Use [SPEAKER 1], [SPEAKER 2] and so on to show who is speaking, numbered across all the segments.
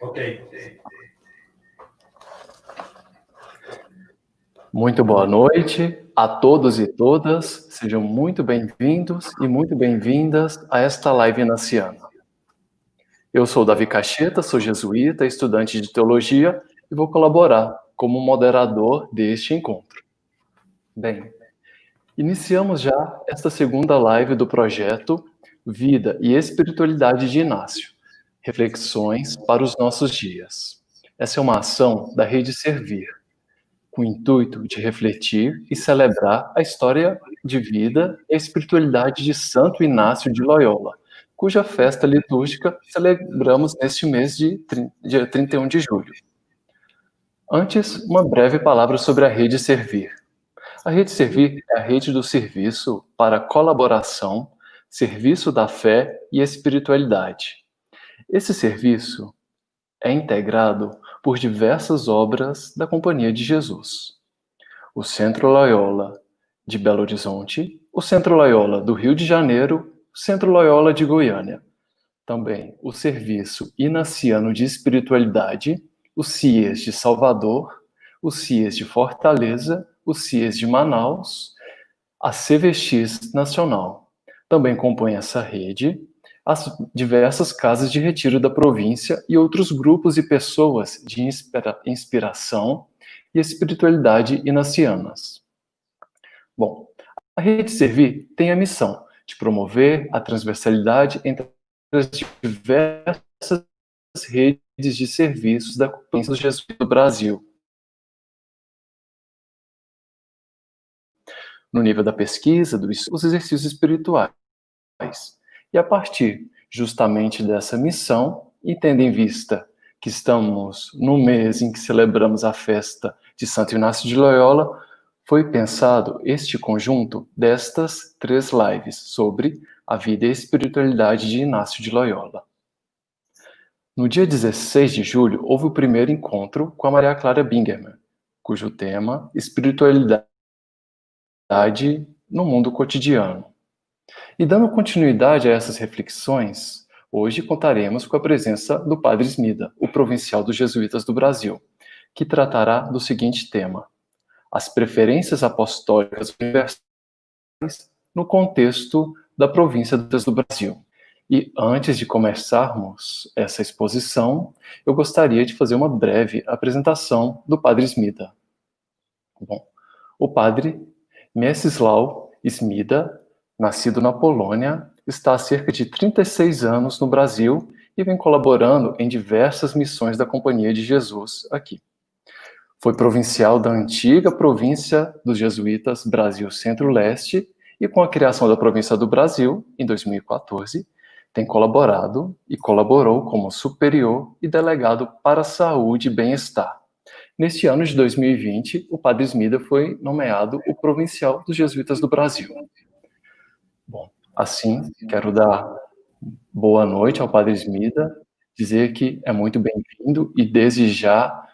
[SPEAKER 1] Ok.
[SPEAKER 2] Muito boa noite a todos e todas. Sejam muito bem-vindos e muito bem-vindas a esta live inaciana. Eu sou Davi Cacheta, sou jesuíta, estudante de teologia e vou colaborar como moderador deste encontro. Bem, iniciamos já esta segunda live do projeto Vida e Espiritualidade de Inácio, reflexões para os nossos dias. Essa é uma ação da Rede Servir, com o intuito de refletir e celebrar a história de vida e a espiritualidade de Santo Inácio de Loyola, cuja festa litúrgica celebramos neste mês de dia 31 de julho. Antes, uma breve palavra sobre a Rede Servir. A Rede Servir é a rede do serviço para colaboração, serviço da fé e espiritualidade. Esse serviço é integrado por diversas obras da Companhia de Jesus. O Centro Loyola de Belo Horizonte, o Centro Loyola do Rio de Janeiro, o Centro Loyola de Goiânia. Também o Serviço Inaciano de Espiritualidade, o CIES de Salvador, o CIES de Fortaleza, o CIES de Manaus, a CVX Nacional. Também compõe essa rede as diversas casas de retiro da província e outros grupos e pessoas de inspiração e espiritualidade inacianas. Bom, a Rede Servir tem a missão de promover a transversalidade entre as diversas redes de serviços da Companhia dos Jesuítas do Brasil, no nível da pesquisa, dos exercícios espirituais. E a partir justamente dessa missão, e tendo em vista que estamos no mês em que celebramos a festa de Santo Inácio de Loyola, foi pensado este conjunto destas 3 lives sobre a vida e a espiritualidade de Inácio de Loyola. No dia 16 de julho, houve o primeiro encontro com a Maria Clara Bingerman, cujo tema Espiritualidade no Mundo Cotidiano. E dando continuidade a essas reflexões, hoje contaremos com a presença do Padre Smida, o provincial dos Jesuítas do Brasil, que tratará do seguinte tema: as preferências apostólicas universais no contexto da província do Brasil. E antes de começarmos essa exposição, eu gostaria de fazer uma breve apresentação do Padre Smida. Bom, o Padre Mieczysław Smida, nascido na Polônia, está há cerca de 36 anos no Brasil e vem colaborando em diversas missões da Companhia de Jesus aqui. Foi provincial da antiga província dos Jesuítas Brasil Centro-Leste e com a criação da província do Brasil, em 2014, tem colaborado e colaborou como superior e delegado para a saúde e bem-estar. Neste ano de 2020, o Padre Smida foi nomeado o provincial dos Jesuítas do Brasil. Bom, assim, quero dar boa noite ao Padre Smida, dizer que é muito bem-vindo e, desde já,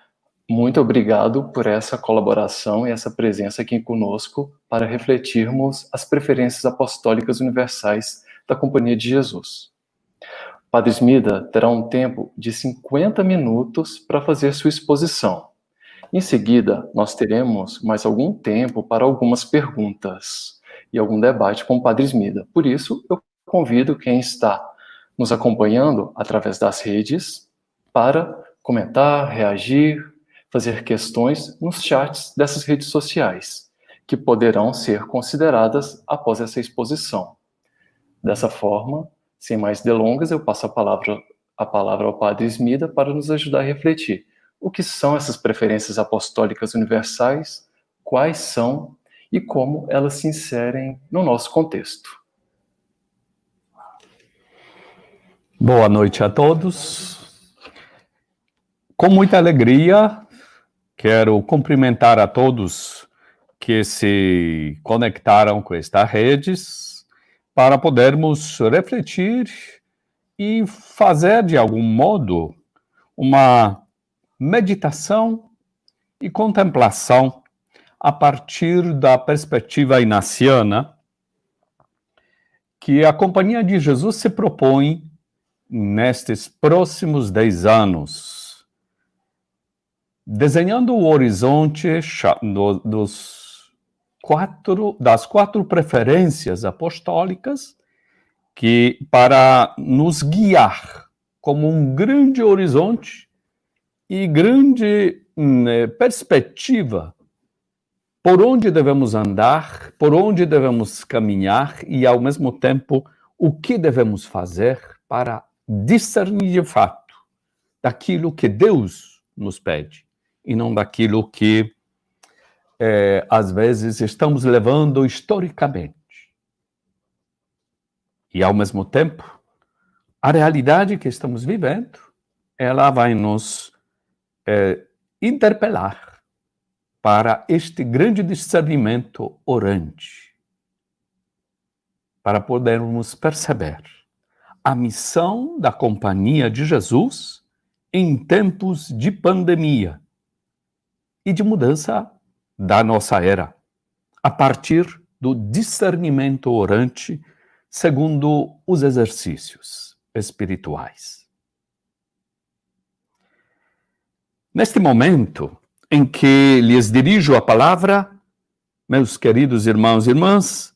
[SPEAKER 2] muito obrigado por essa colaboração e essa presença aqui conosco para refletirmos as preferências apostólicas universais da Companhia de Jesus. O Padre Smida terá um tempo de 50 minutos para fazer sua exposição. Em seguida, nós teremos mais algum tempo para algumas perguntas e algum debate com o Padre Smida. Por isso, eu convido quem está nos acompanhando através das redes para comentar, reagir, fazer questões nos chats dessas redes sociais, que poderão ser consideradas após essa exposição. Dessa forma, sem mais delongas, eu passo a palavra ao Padre Smida para nos ajudar a refletir. O que são essas preferências apostólicas universais, quais são e como elas se inserem no nosso contexto.
[SPEAKER 3] Boa noite a todos. Com muita alegria, quero cumprimentar a todos que se conectaram com estas redes para podermos refletir e fazer, de algum modo, uma meditação e contemplação a partir da perspectiva inaciana que a Companhia de Jesus se propõe nestes próximos 10 anos, desenhando o horizonte das 4 preferências apostólicas que para nos guiar como um grande horizonte e grande perspectiva por onde devemos andar, por onde devemos caminhar e, ao mesmo tempo, o que devemos fazer para discernir de fato daquilo que Deus nos pede e não daquilo que, às vezes, estamos levando historicamente. E, ao mesmo tempo, a realidade que estamos vivendo, ela vai nos interpelar para este grande discernimento orante, para podermos perceber a missão da Companhia de Jesus em tempos de pandemia e de mudança da nossa era, a partir do discernimento orante segundo os exercícios espirituais. Neste momento em que lhes dirijo a palavra, meus queridos irmãos e irmãs,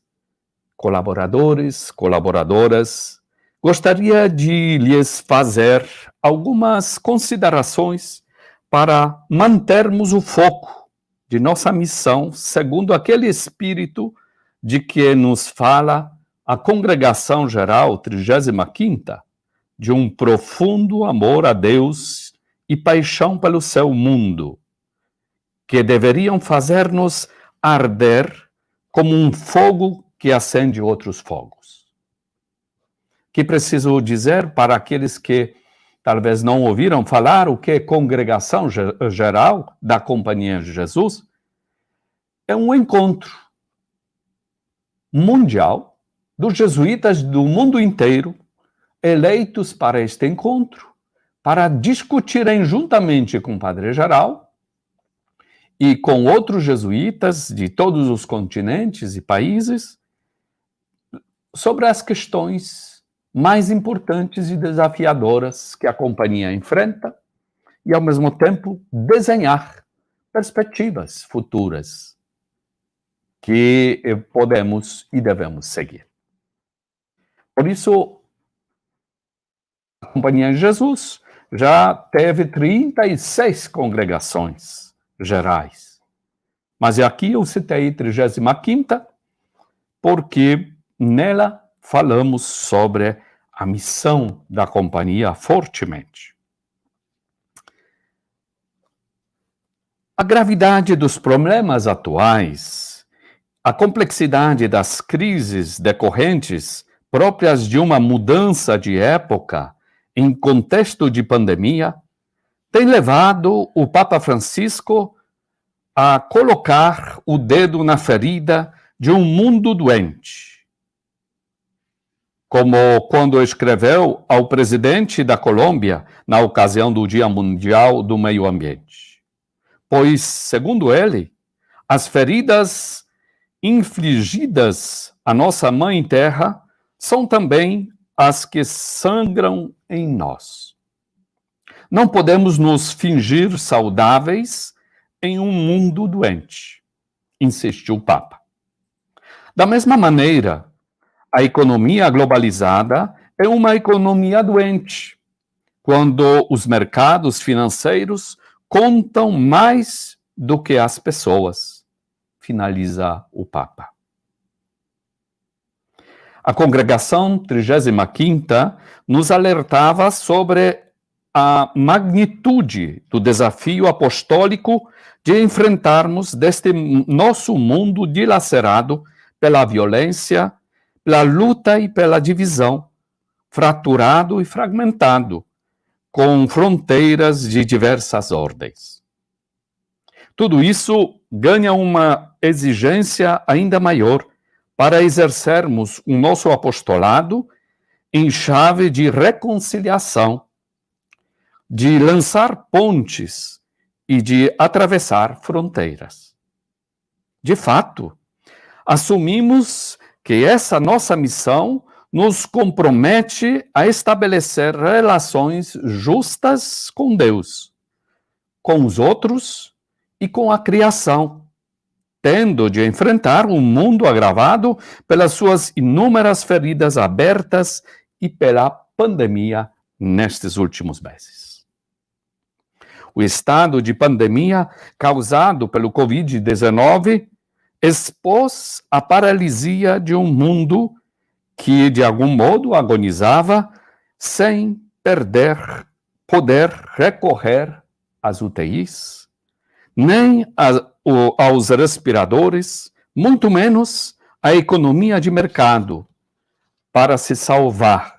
[SPEAKER 3] colaboradores, colaboradoras, gostaria de lhes fazer algumas considerações para mantermos o foco de nossa missão segundo aquele espírito de que nos fala a Congregação Geral 35ª, de um profundo amor a Deus e paixão pelo seu mundo, que deveriam fazer-nos arder como um fogo que acende outros fogos. Que preciso dizer para aqueles que talvez não ouviram falar o que é Congregação Geral da Companhia de Jesus? É um encontro mundial dos jesuítas do mundo inteiro, eleitos para este encontro, para discutirem juntamente com o Padre Geral e com outros jesuítas de todos os continentes e países sobre as questões mais importantes e desafiadoras que a companhia enfrenta e, ao mesmo tempo, desenhar perspectivas futuras que podemos e devemos seguir. Por isso, a Companhia de Jesus já teve 36 congregações gerais. Mas aqui eu citei 35ª, porque nela falamos sobre a missão da companhia fortemente. A gravidade dos problemas atuais, a complexidade das crises decorrentes próprias de uma mudança de época em contexto de pandemia, tem levado o Papa Francisco a colocar o dedo na ferida de um mundo doente. Como quando escreveu ao presidente da Colômbia na ocasião do Dia Mundial do Meio Ambiente. Pois, segundo ele, as feridas infligidas à nossa Mãe Terra são também as que sangram em nós. Não podemos nos fingir saudáveis em um mundo doente, insistiu o Papa. Da mesma maneira, a economia globalizada é uma economia doente, quando os mercados financeiros contam mais do que as pessoas, finaliza o Papa. A Congregação 35ª nos alertava sobre a magnitude do desafio apostólico de enfrentarmos deste nosso mundo dilacerado pela violência, pela luta e pela divisão, fraturado e fragmentado, com fronteiras de diversas ordens. Tudo isso ganha uma exigência ainda maior para exercermos o nosso apostolado em chave de reconciliação, de lançar pontes e de atravessar fronteiras. De fato, assumimos que essa nossa missão nos compromete a estabelecer relações justas com Deus, com os outros e com a criação, tendo de enfrentar um mundo agravado pelas suas inúmeras feridas abertas e pela pandemia nestes últimos meses. O estado de pandemia causado pelo Covid-19 expôs a paralisia de um mundo que, de algum modo, agonizava sem poder recorrer às UTIs, nem aos respiradores, muito menos à economia de mercado, para se salvar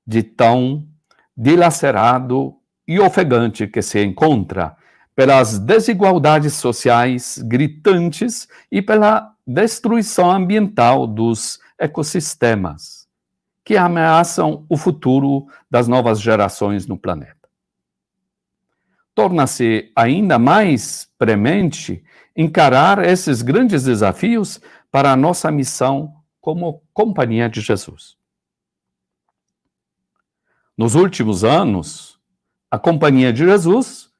[SPEAKER 3] de tão dilacerado e ofegante que se encontra pelas desigualdades sociais gritantes e pela destruição ambiental dos ecossistemas, que ameaçam o futuro das novas gerações no planeta. Torna-se ainda mais premente encarar esses grandes desafios para a nossa missão como Companhia de Jesus. Nos últimos anos, a Companhia de Jesus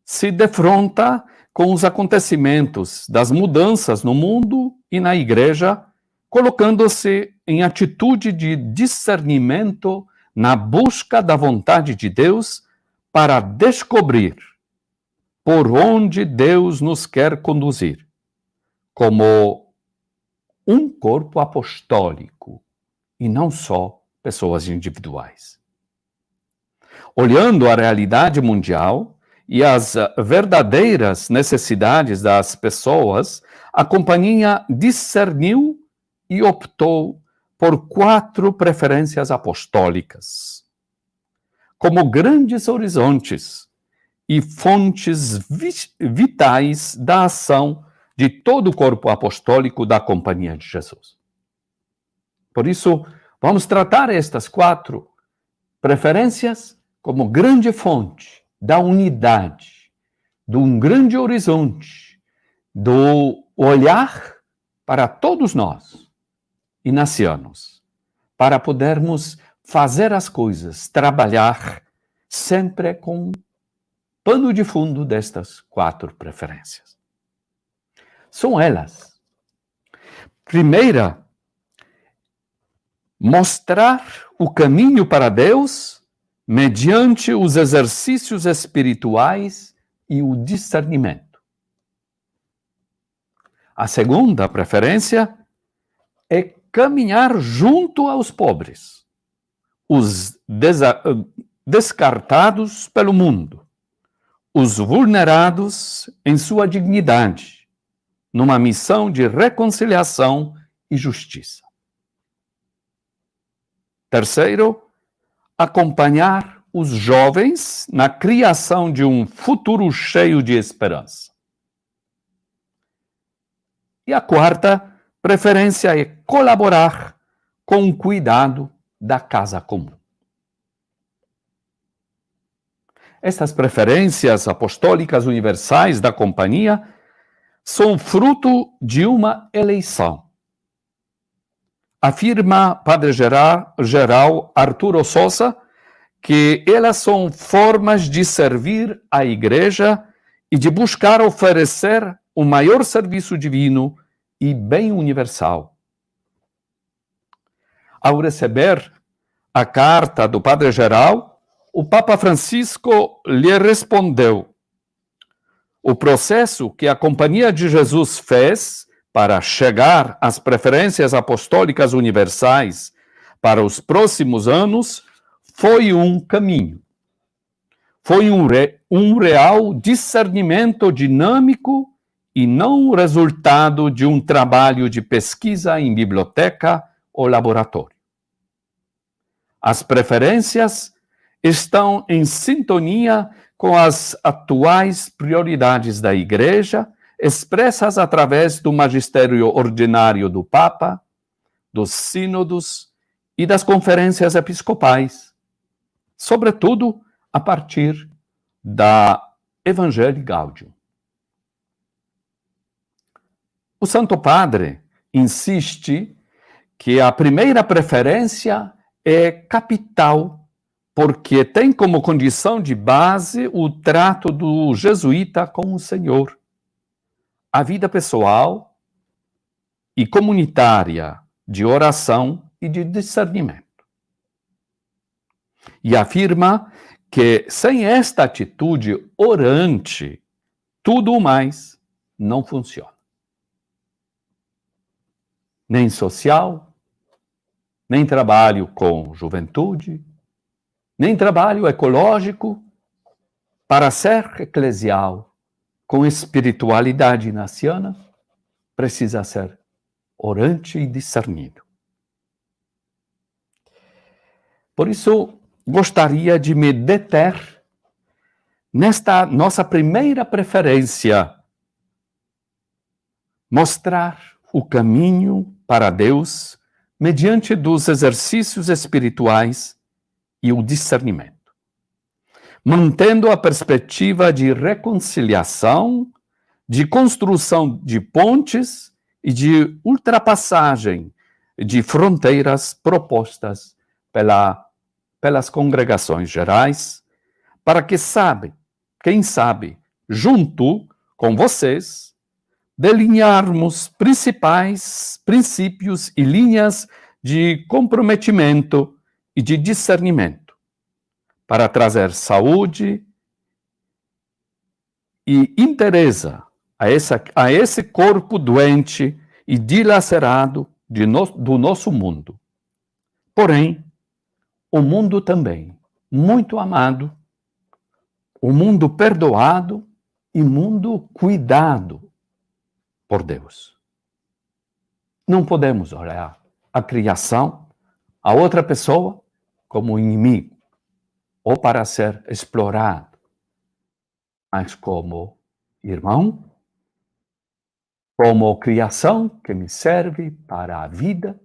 [SPEAKER 3] se defronta com os acontecimentos das mudanças no mundo e na Igreja, colocando-se em atitude de discernimento na busca da vontade de Deus para descobrir por onde Deus nos quer conduzir, como um corpo apostólico e não só pessoas individuais. Olhando a realidade mundial e as verdadeiras necessidades das pessoas, a companhia discerniu e optou por 4 preferências apostólicas, como grandes horizontes e fontes vitais da ação de todo o corpo apostólico da Companhia de Jesus. Por isso, vamos tratar estas 4 preferências como grande fonte da unidade, de um grande horizonte, do olhar para todos nós, inacianos, para podermos fazer as coisas, trabalhar sempre com pano de fundo destas 4 preferências. São elas. Primeira, mostrar o caminho para Deus mediante os exercícios espirituais e o discernimento. A segunda preferência é caminhar junto aos pobres, os descartados pelo mundo, os vulnerados em sua dignidade, numa missão de reconciliação e justiça. Terceiro, acompanhar os jovens na criação de um futuro cheio de esperança. E a quarta preferência é colaborar com o cuidado da casa comum. Estas preferências apostólicas universais da companhia são fruto de uma eleição. Afirma Padre-Geral Arturo Sosa que elas são formas de servir a Igreja e de buscar oferecer o maior serviço divino e bem universal. Ao receber a carta do Padre-Geral, o Papa Francisco lhe respondeu: o processo que a Companhia de Jesus fez para chegar às preferências apostólicas universais para os próximos anos foi um caminho. Foi um real discernimento dinâmico e não o resultado de um trabalho de pesquisa em biblioteca ou laboratório. As preferências estão em sintonia com as atuais prioridades da Igreja, expressas através do magistério ordinário do Papa, dos sínodos e das conferências episcopais, sobretudo a partir da Evangelii Gaudium. O Santo Padre insiste que a primeira preferência é capital, porque tem como condição de base o trato do jesuíta com o Senhor. A vida pessoal e comunitária de oração e de discernimento. E afirma que sem esta atitude orante, tudo o mais não funciona. Nem social, nem trabalho com juventude, nem trabalho ecológico. Para ser eclesial com espiritualidade naciana, precisa ser orante e discernido. Por isso, gostaria de me deter nesta nossa primeira preferência, mostrar o caminho para Deus mediante dos exercícios espirituais e o discernimento, mantendo a perspectiva de reconciliação, de construção de pontes e de ultrapassagem de fronteiras propostas pelas congregações gerais, para que quem sabe, junto com vocês, delinearmos principais princípios e linhas de comprometimento e de discernimento, para trazer saúde e interesse a esse corpo doente e dilacerado do nosso mundo. Porém, o mundo também, muito amado, o mundo perdoado e mundo cuidado por Deus. Não podemos olhar a criação, a outra pessoa, como inimigo, ou para ser explorado, mas como irmão, como criação que me serve para a vida,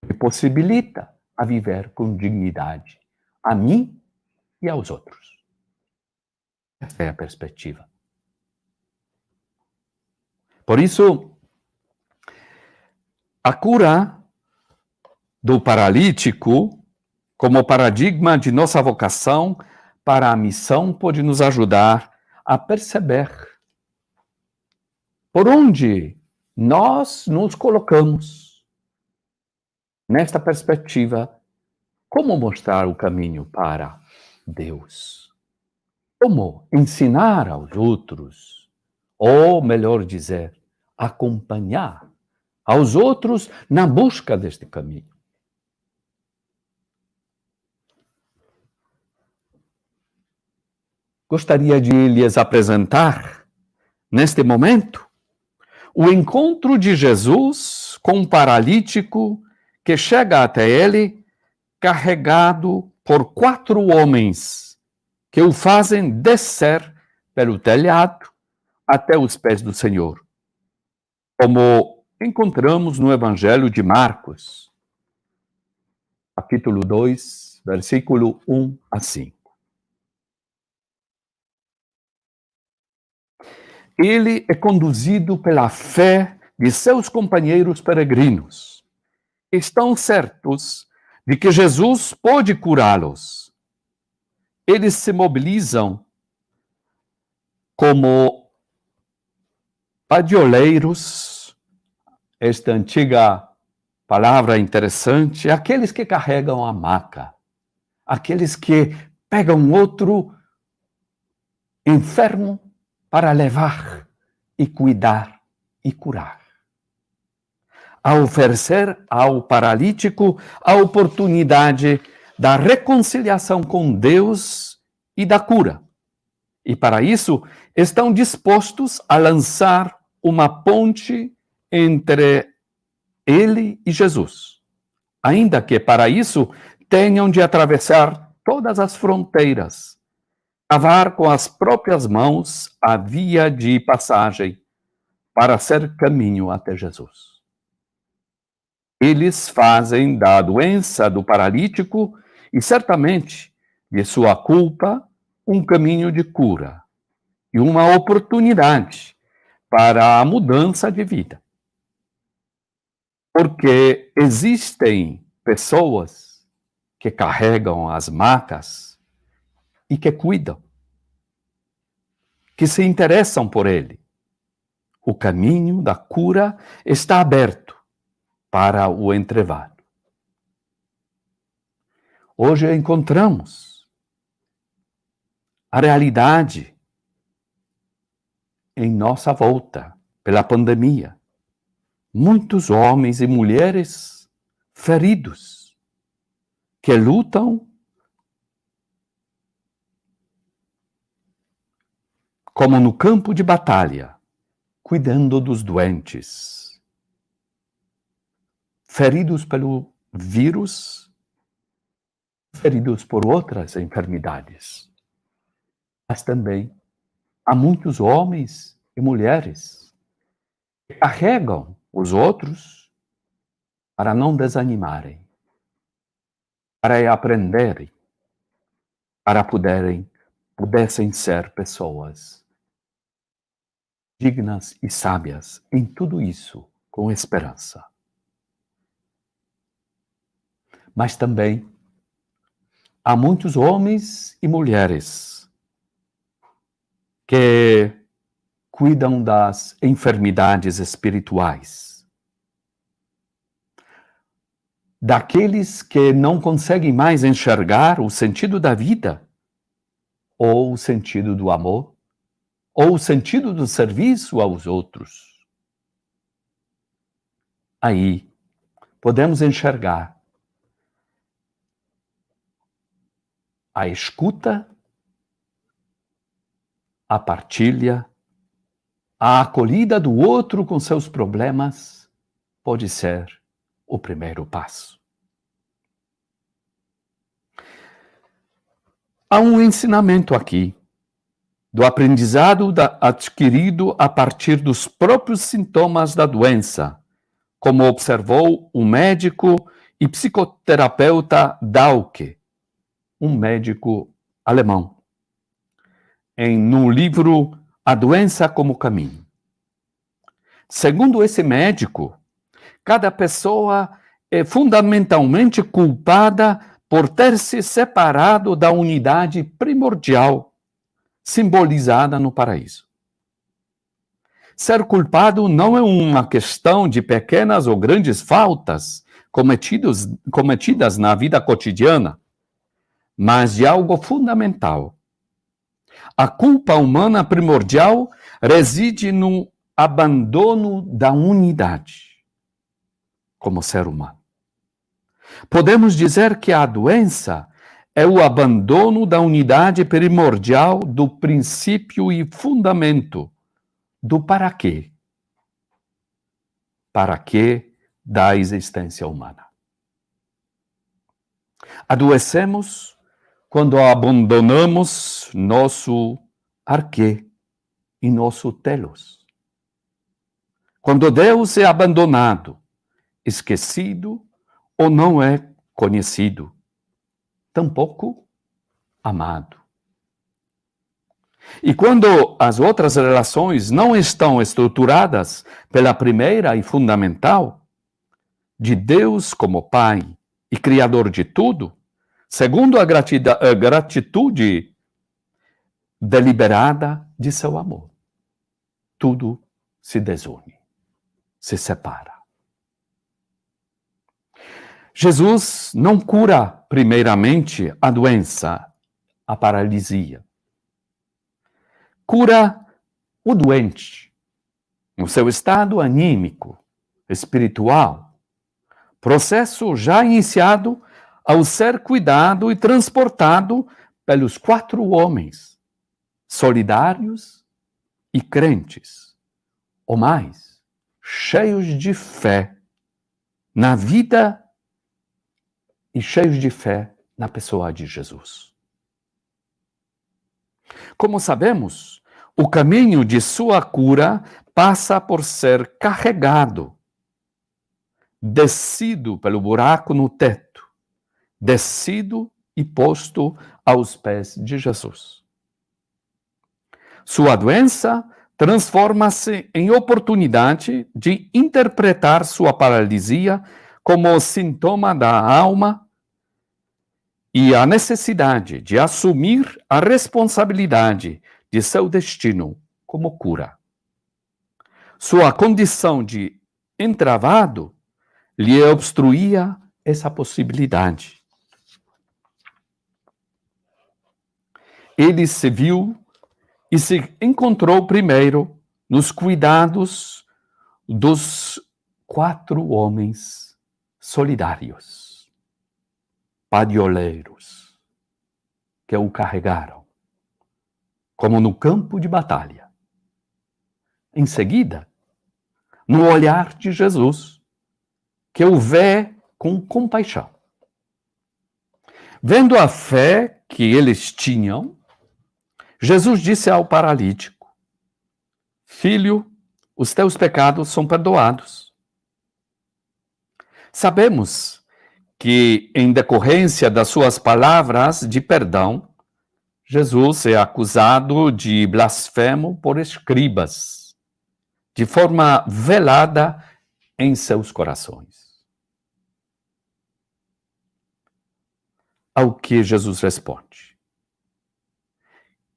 [SPEAKER 3] que possibilita a viver com dignidade a mim e aos outros. Essa é a perspectiva. Por isso, a cura do paralítico, como paradigma de nossa vocação para a missão, pode nos ajudar a perceber por onde nós nos colocamos nesta perspectiva, como mostrar o caminho para Deus, como ensinar aos outros, ou melhor dizer, acompanhar aos outros na busca deste caminho. Gostaria de lhes apresentar, neste momento, o encontro de Jesus com um paralítico que chega até ele carregado por 4 homens que o fazem descer pelo telhado até os pés do Senhor, como encontramos no Evangelho de Marcos, capítulo 2, versículo 1 a 5. Ele é conduzido pela fé de seus companheiros peregrinos. Estão certos de que Jesus pode curá-los. Eles se mobilizam como padioleiros, esta antiga palavra interessante, aqueles que carregam a maca, aqueles que pegam outro enfermo para levar e cuidar e curar. A oferecer ao paralítico a oportunidade da reconciliação com Deus e da cura. E para isso, estão dispostos a lançar uma ponte entre ele e Jesus. Ainda que para isso tenham de atravessar todas as fronteiras, cavar com as próprias mãos a via de passagem para ser caminho até Jesus. Eles fazem da doença do paralítico e certamente de sua culpa um caminho de cura e uma oportunidade para a mudança de vida. Porque existem pessoas que carregam as macas e que cuidam, que se interessam por ele. O caminho da cura está aberto para o entrevado. Hoje encontramos a realidade em nossa volta pela pandemia. Muitos homens e mulheres feridos que lutam como no campo de batalha, cuidando dos doentes, feridos pelo vírus, feridos por outras enfermidades. Mas também há muitos homens e mulheres que carregam os outros para não desanimarem, para aprenderem, para pudessem ser pessoas dignas e sábias em tudo isso, com esperança. Mas também há muitos homens e mulheres que cuidam das enfermidades espirituais, daqueles que não conseguem mais enxergar o sentido da vida, ou o sentido do amor, ou o sentido do serviço aos outros. Aí podemos enxergar a escuta, a partilha, a acolhida do outro com seus problemas pode ser o primeiro passo. Há um ensinamento aqui do aprendizado adquirido a partir dos próprios sintomas da doença, como observou o médico e psicoterapeuta Dauke, um médico alemão, no livro A Doença como Caminho. Segundo esse médico, cada pessoa é fundamentalmente culpada por ter se separado da unidade primordial simbolizada no paraíso. Ser culpado não é uma questão de pequenas ou grandes faltas cometidas na vida cotidiana, mas de algo fundamental. A culpa humana primordial reside no abandono da unidade como ser humano. Podemos dizer que a doença é o abandono da unidade primordial do princípio e fundamento do para quê. Para quê da existência humana. Adoecemos quando abandonamos nosso arquê e nosso telos. Quando Deus é abandonado, esquecido ou não é conhecido, tampouco amado. E quando as outras relações não estão estruturadas pela primeira e fundamental, de Deus como Pai e Criador de tudo, segundo a gratitude deliberada de seu amor, tudo se desune, se separa. Jesus não cura primeiramente a doença, a paralisia. Cura o doente, no seu estado anímico, espiritual, processo já iniciado ao ser cuidado e transportado pelos 4 homens, solidários e crentes, ou mais, cheios de fé na vida e cheios de fé na pessoa de Jesus. Como sabemos, o caminho de sua cura passa por ser carregado, descido pelo buraco no teto, descido e posto aos pés de Jesus. Sua doença transforma-se em oportunidade de interpretar sua paralisia como sintoma da alma e a necessidade de assumir a responsabilidade de seu destino como cura. Sua condição de entravado lhe obstruía essa possibilidade. Ele se viu e se encontrou primeiro nos cuidados dos 4 homens solidários, padioleiros, que o carregaram, como no campo de batalha. Em seguida, no olhar de Jesus, que o vê com compaixão. Vendo a fé que eles tinham, Jesus disse ao paralítico: Filho, os teus pecados são perdoados. Sabemos que, em decorrência das suas palavras de perdão, Jesus é acusado de blasfemo por escribas, de forma velada em seus corações. Ao que Jesus responde: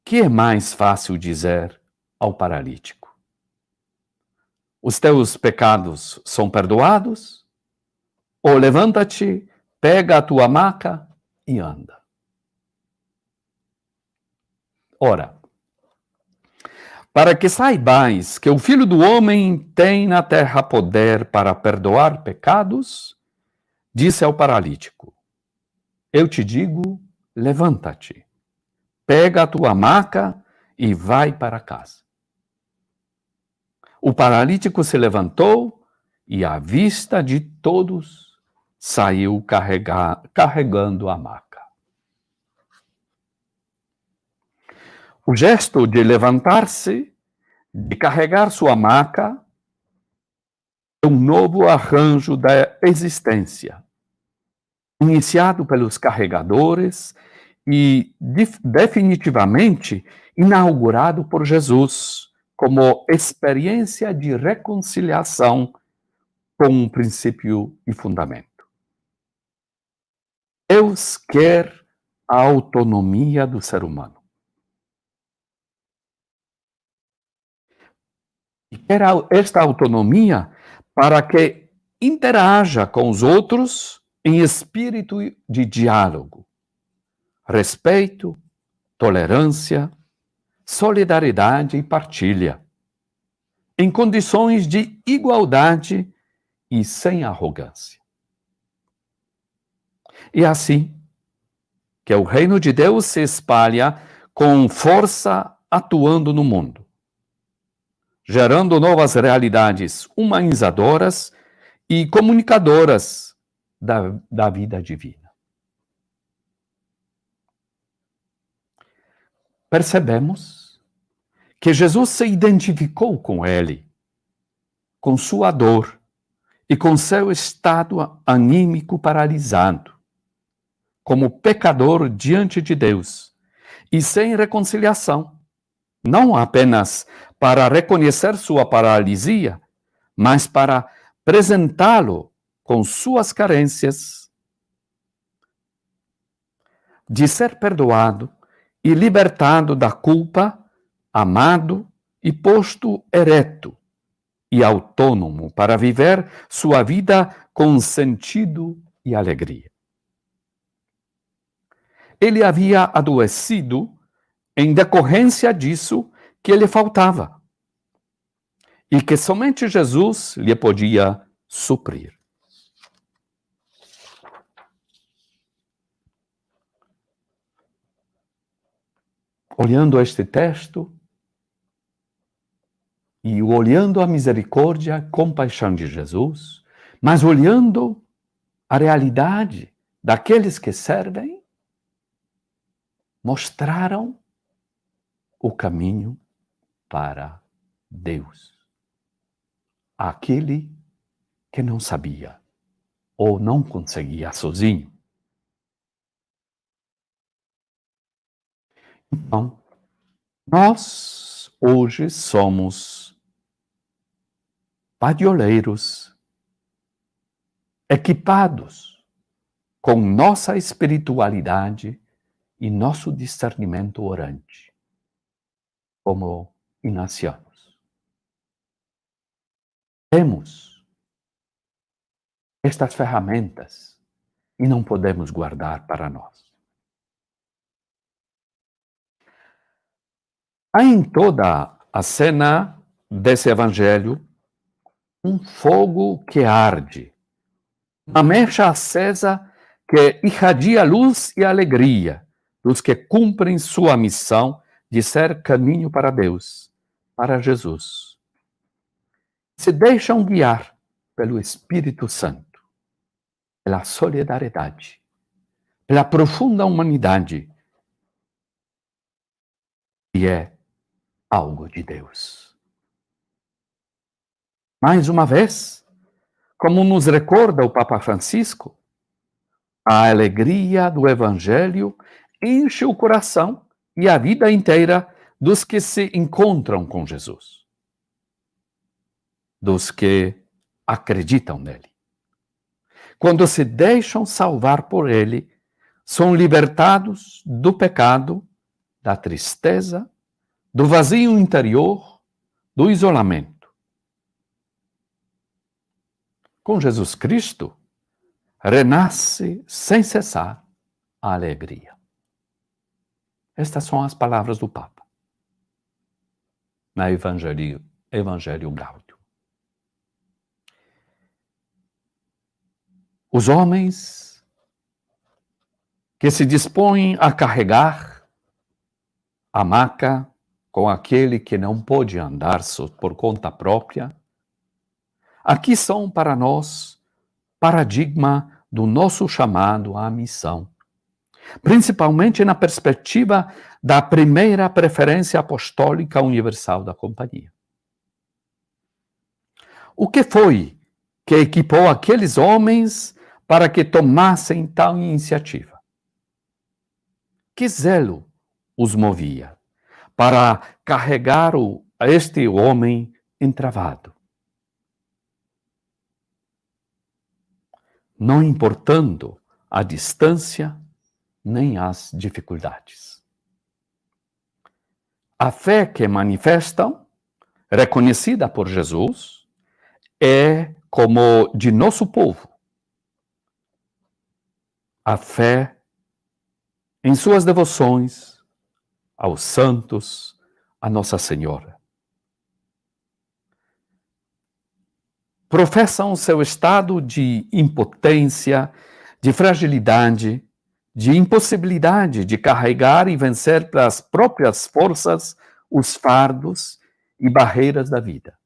[SPEAKER 3] que é mais fácil dizer ao paralítico? Os teus pecados são perdoados? Ou levanta-te, pega a tua maca e anda? Ora, para que saibais que o Filho do Homem tem na terra poder para perdoar pecados, disse ao paralítico: eu te digo, levanta-te, pega a tua maca e vai para casa. O paralítico se levantou e, à vista de todos, saiu carregando a maca. O gesto de levantar-se, de carregar sua maca, é um novo arranjo da existência, iniciado pelos carregadores e definitivamente inaugurado por Jesus como experiência de reconciliação com um princípio e fundamento. Deus quer a autonomia do ser humano. E quer esta autonomia para que interaja com os outros em espírito de diálogo, respeito, tolerância, solidariedade e partilha, em condições de igualdade e sem arrogância. E assim que o reino de Deus se espalha com força atuando no mundo, gerando novas realidades humanizadoras e comunicadoras da vida divina. Percebemos que Jesus se identificou com ele, com sua dor e com seu estado anímico paralisado, como pecador diante de Deus e sem reconciliação, não apenas para reconhecer sua paralisia, mas para apresentá-lo com suas carências, de ser perdoado e libertado da culpa, amado e posto ereto e autônomo para viver sua vida com sentido e alegria. Ele havia adoecido em decorrência disso que lhe faltava e que somente Jesus lhe podia suprir. Olhando este texto e olhando a misericórdia, a compaixão de Jesus, mas olhando a realidade daqueles que servem, mostraram o caminho para Deus. Aquele que não sabia ou não conseguia sozinho. Então, nós hoje somos padioleiros, equipados com nossa espiritualidade e nosso discernimento orante, como ignacianos. Temos estas ferramentas e não podemos guardar para nós. Há em toda a cena desse evangelho um fogo que arde, uma mecha acesa que irradia luz e alegria dos que cumprem sua missão de ser caminho para Deus, para Jesus. Se deixam guiar pelo Espírito Santo, pela solidariedade, pela profunda humanidade, que é algo de Deus. Mais uma vez, como nos recorda o Papa Francisco, a alegria do Evangelho enche o coração e a vida inteira dos que se encontram com Jesus, dos que acreditam nele. Quando se deixam salvar por ele, são libertados do pecado, da tristeza, do vazio interior, do isolamento. Com Jesus Cristo, renasce sem cessar a alegria. Estas são as palavras do Papa na Evangelho Gaudium. Os homens que se dispõem a carregar a maca com aquele que não pode andar por conta própria, aqui são para nós paradigma do nosso chamado à missão, principalmente na perspectiva da primeira preferência apostólica universal da Companhia. O que foi que equipou aqueles homens para que tomassem tal iniciativa? Que zelo os movia para carregar este homem entravado? Não importando a distância nem as dificuldades. A fé que manifestam, reconhecida por Jesus, é como de nosso povo. A fé em suas devoções aos santos, a Nossa Senhora. Professam seu estado de impotência, de fragilidade, de impossibilidade de carregar e vencer pelas próprias forças os fardos e barreiras da vida.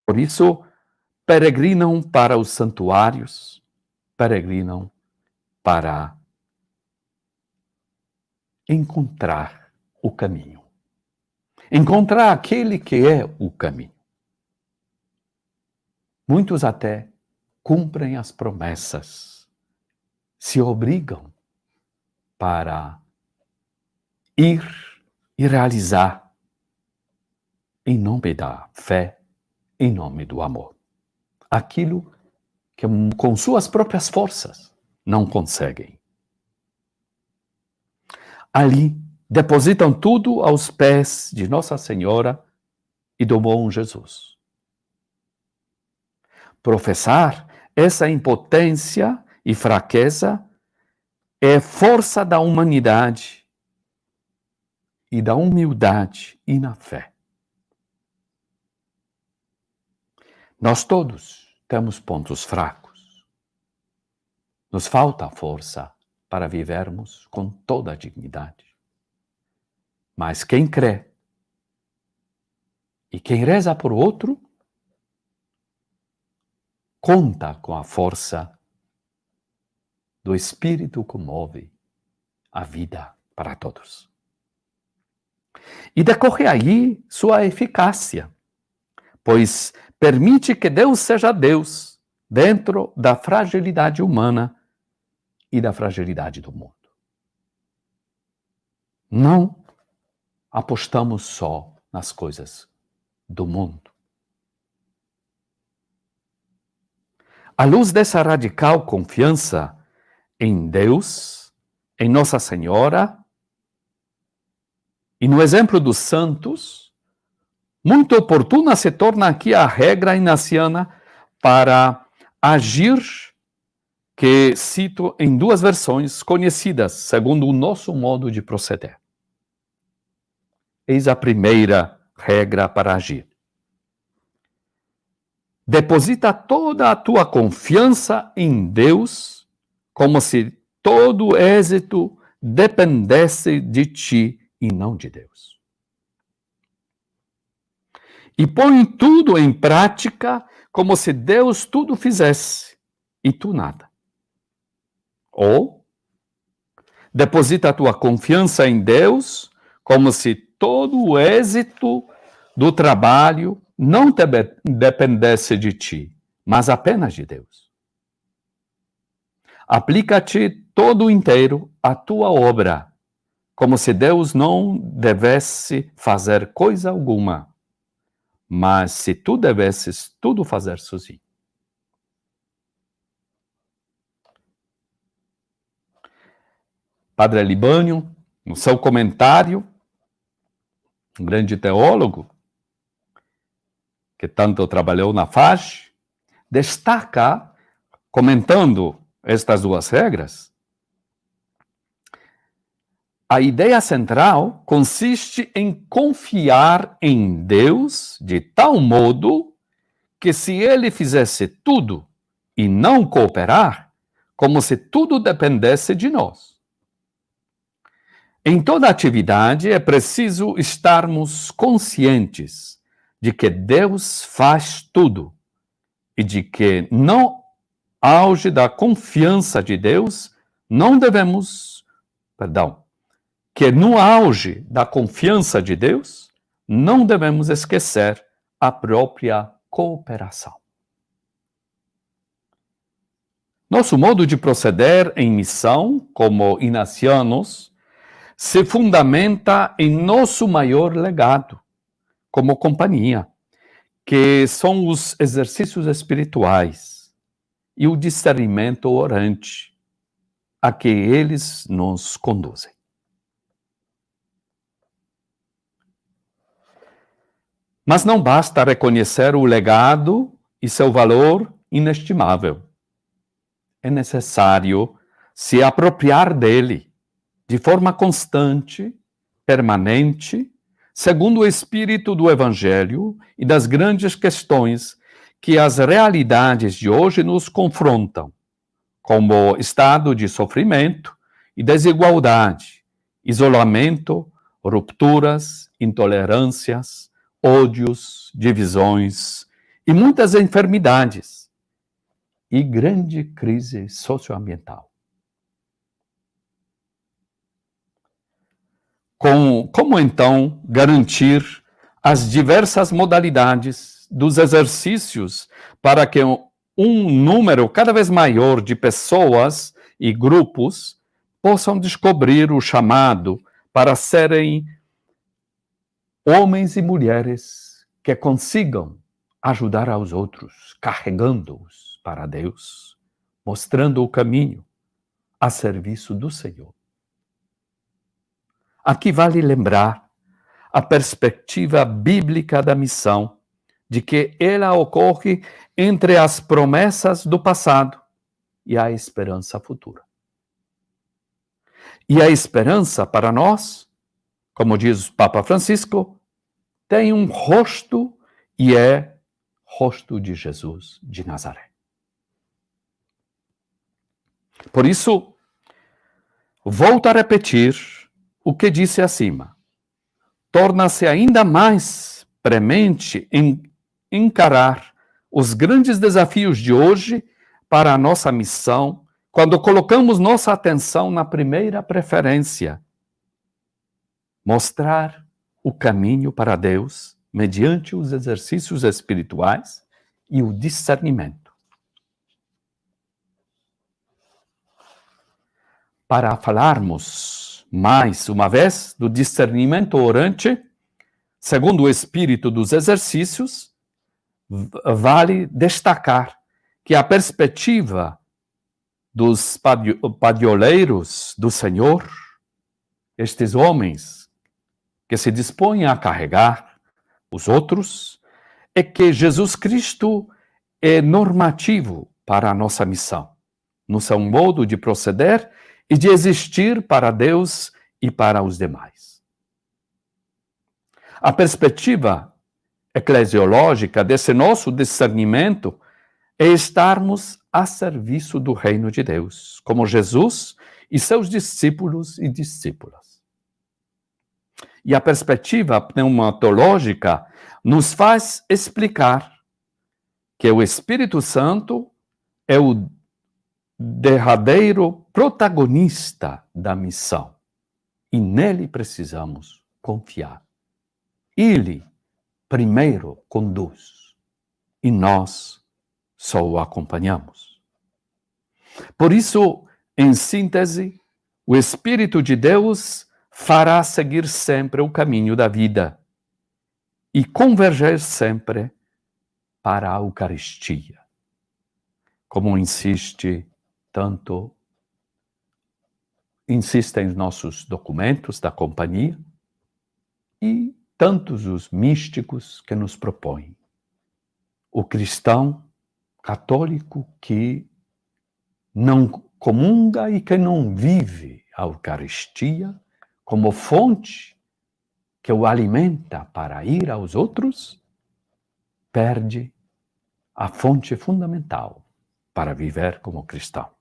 [SPEAKER 3] Por isso, peregrinam para os santuários, peregrinam para encontrar o caminho. Encontrar aquele que é o caminho. Muitos até cumprem as promessas, se obrigam para ir e realizar em nome da fé, em nome do amor. Aquilo que com suas próprias forças não conseguem. Ali depositam tudo aos pés de Nossa Senhora e do bom Jesus. Professar essa impotência e fraqueza é força da humanidade e da humildade e na fé. Nós todos temos pontos fracos. Nos falta força para vivermos com toda a dignidade. Mas quem crê e quem reza por outro, conta com a força do Espírito que move a vida para todos. E decorre aí sua eficácia, pois permite que Deus seja Deus dentro da fragilidade humana e da fragilidade do mundo. Não apostamos só nas coisas do mundo. À luz dessa radical confiança em Deus, em Nossa Senhora, e no exemplo dos santos, muito oportuna se torna aqui a regra inaciana para agir, que cito em duas versões conhecidas, segundo o nosso modo de proceder. Eis a primeira regra para agir. Deposita toda a tua confiança em Deus, como se todo êxito dependesse de ti e não de Deus. E põe tudo em prática como se Deus tudo fizesse e tu nada. Ou deposita a tua confiança em Deus como se todo o êxito do trabalho não dependesse de ti, mas apenas de Deus. Aplica-te todo inteiro à tua obra, como se Deus não devesse fazer coisa alguma, mas se tu devesses tudo fazer sozinho. Padre Libânio, no seu comentário, um grande teólogo, que tanto trabalhou na FAGE, destaca, comentando estas duas regras, a ideia central consiste em confiar em Deus de tal modo que se Ele fizesse tudo e não cooperar, como se tudo dependesse de nós. Em toda atividade é preciso estarmos conscientes de que Deus faz tudo e de que no auge da confiança de Deus que no auge da confiança de Deus não devemos esquecer a própria cooperação. Nosso modo de proceder em missão, como inacianos, se fundamenta em nosso maior legado, como companhia, que são os exercícios espirituais e o discernimento orante a que eles nos conduzem. Mas não basta reconhecer o legado e seu valor inestimável. É necessário se apropriar dele de forma constante, permanente, segundo o espírito do Evangelho e das grandes questões que as realidades de hoje nos confrontam, como estado de sofrimento e desigualdade, isolamento, rupturas, intolerâncias, ódios, divisões e muitas enfermidades e grande crise socioambiental. Como então garantir as diversas modalidades dos exercícios para que um número cada vez maior de pessoas e grupos possam descobrir o chamado para serem homens e mulheres que consigam ajudar aos outros, carregando-os para Deus, mostrando o caminho a serviço do Senhor. Aqui vale lembrar a perspectiva bíblica da missão, de que ela ocorre entre as promessas do passado e a esperança futura. E a esperança para nós, como diz o Papa Francisco, tem um rosto e é rosto de Jesus de Nazaré. Por isso, volto a repetir o que disse acima. Torna-se ainda mais premente em encarar os grandes desafios de hoje para a nossa missão, quando colocamos nossa atenção na primeira preferência: mostrar o caminho para Deus mediante os exercícios espirituais e o discernimento. Para falarmos Mais uma vez, do discernimento orante, segundo o espírito dos exercícios, vale destacar que a perspectiva dos padioleiros do Senhor, estes homens que se dispõem a carregar os outros, é que Jesus Cristo é normativo para a nossa missão, no seu modo de proceder e de existir para Deus e para os demais. A perspectiva eclesiológica desse nosso discernimento é estarmos a serviço do reino de Deus, como Jesus e seus discípulos e discípulas. E a perspectiva pneumatológica nos faz explicar que o Espírito Santo é o derradeiro protagonista da missão e nele precisamos confiar. Ele primeiro conduz e nós só o acompanhamos. Por isso, em síntese, o Espírito de Deus fará seguir sempre o caminho da vida e converger sempre para a Eucaristia, como insistem nossos documentos da companhia e tantos os místicos que nos propõem. O cristão católico que não comunga e que não vive a Eucaristia como fonte que o alimenta para ir aos outros, perde a fonte fundamental para viver como cristão.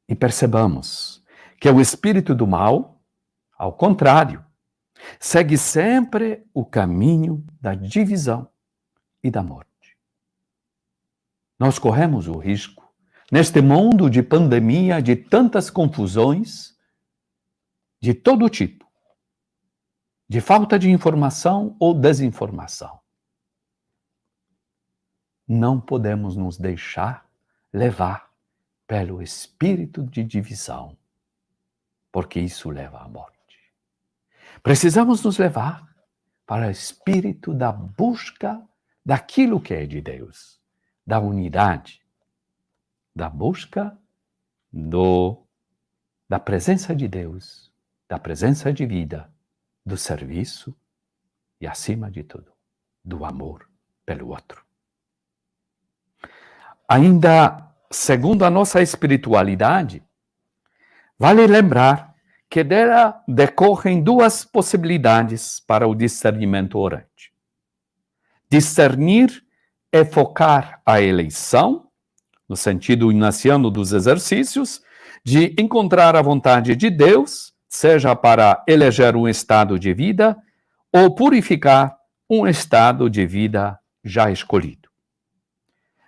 [SPEAKER 3] E percebamos que o espírito do mal, ao contrário, segue sempre o caminho da divisão e da morte. Nós corremos o risco, neste mundo de pandemia, de tantas confusões, de todo tipo, de falta de informação ou desinformação. Não podemos nos deixar levar pelo espírito de divisão, porque isso leva à morte. Precisamos nos levar para o espírito da busca daquilo que é de Deus, da unidade, da busca da presença de Deus, da presença de vida, do serviço e, acima de tudo, do amor pelo outro. Ainda, segundo a nossa espiritualidade, vale lembrar que dela decorrem duas possibilidades para o discernimento orante. Discernir é focar a eleição, no sentido inaciano dos exercícios, de encontrar a vontade de Deus, seja para eleger um estado de vida ou purificar um estado de vida já escolhido.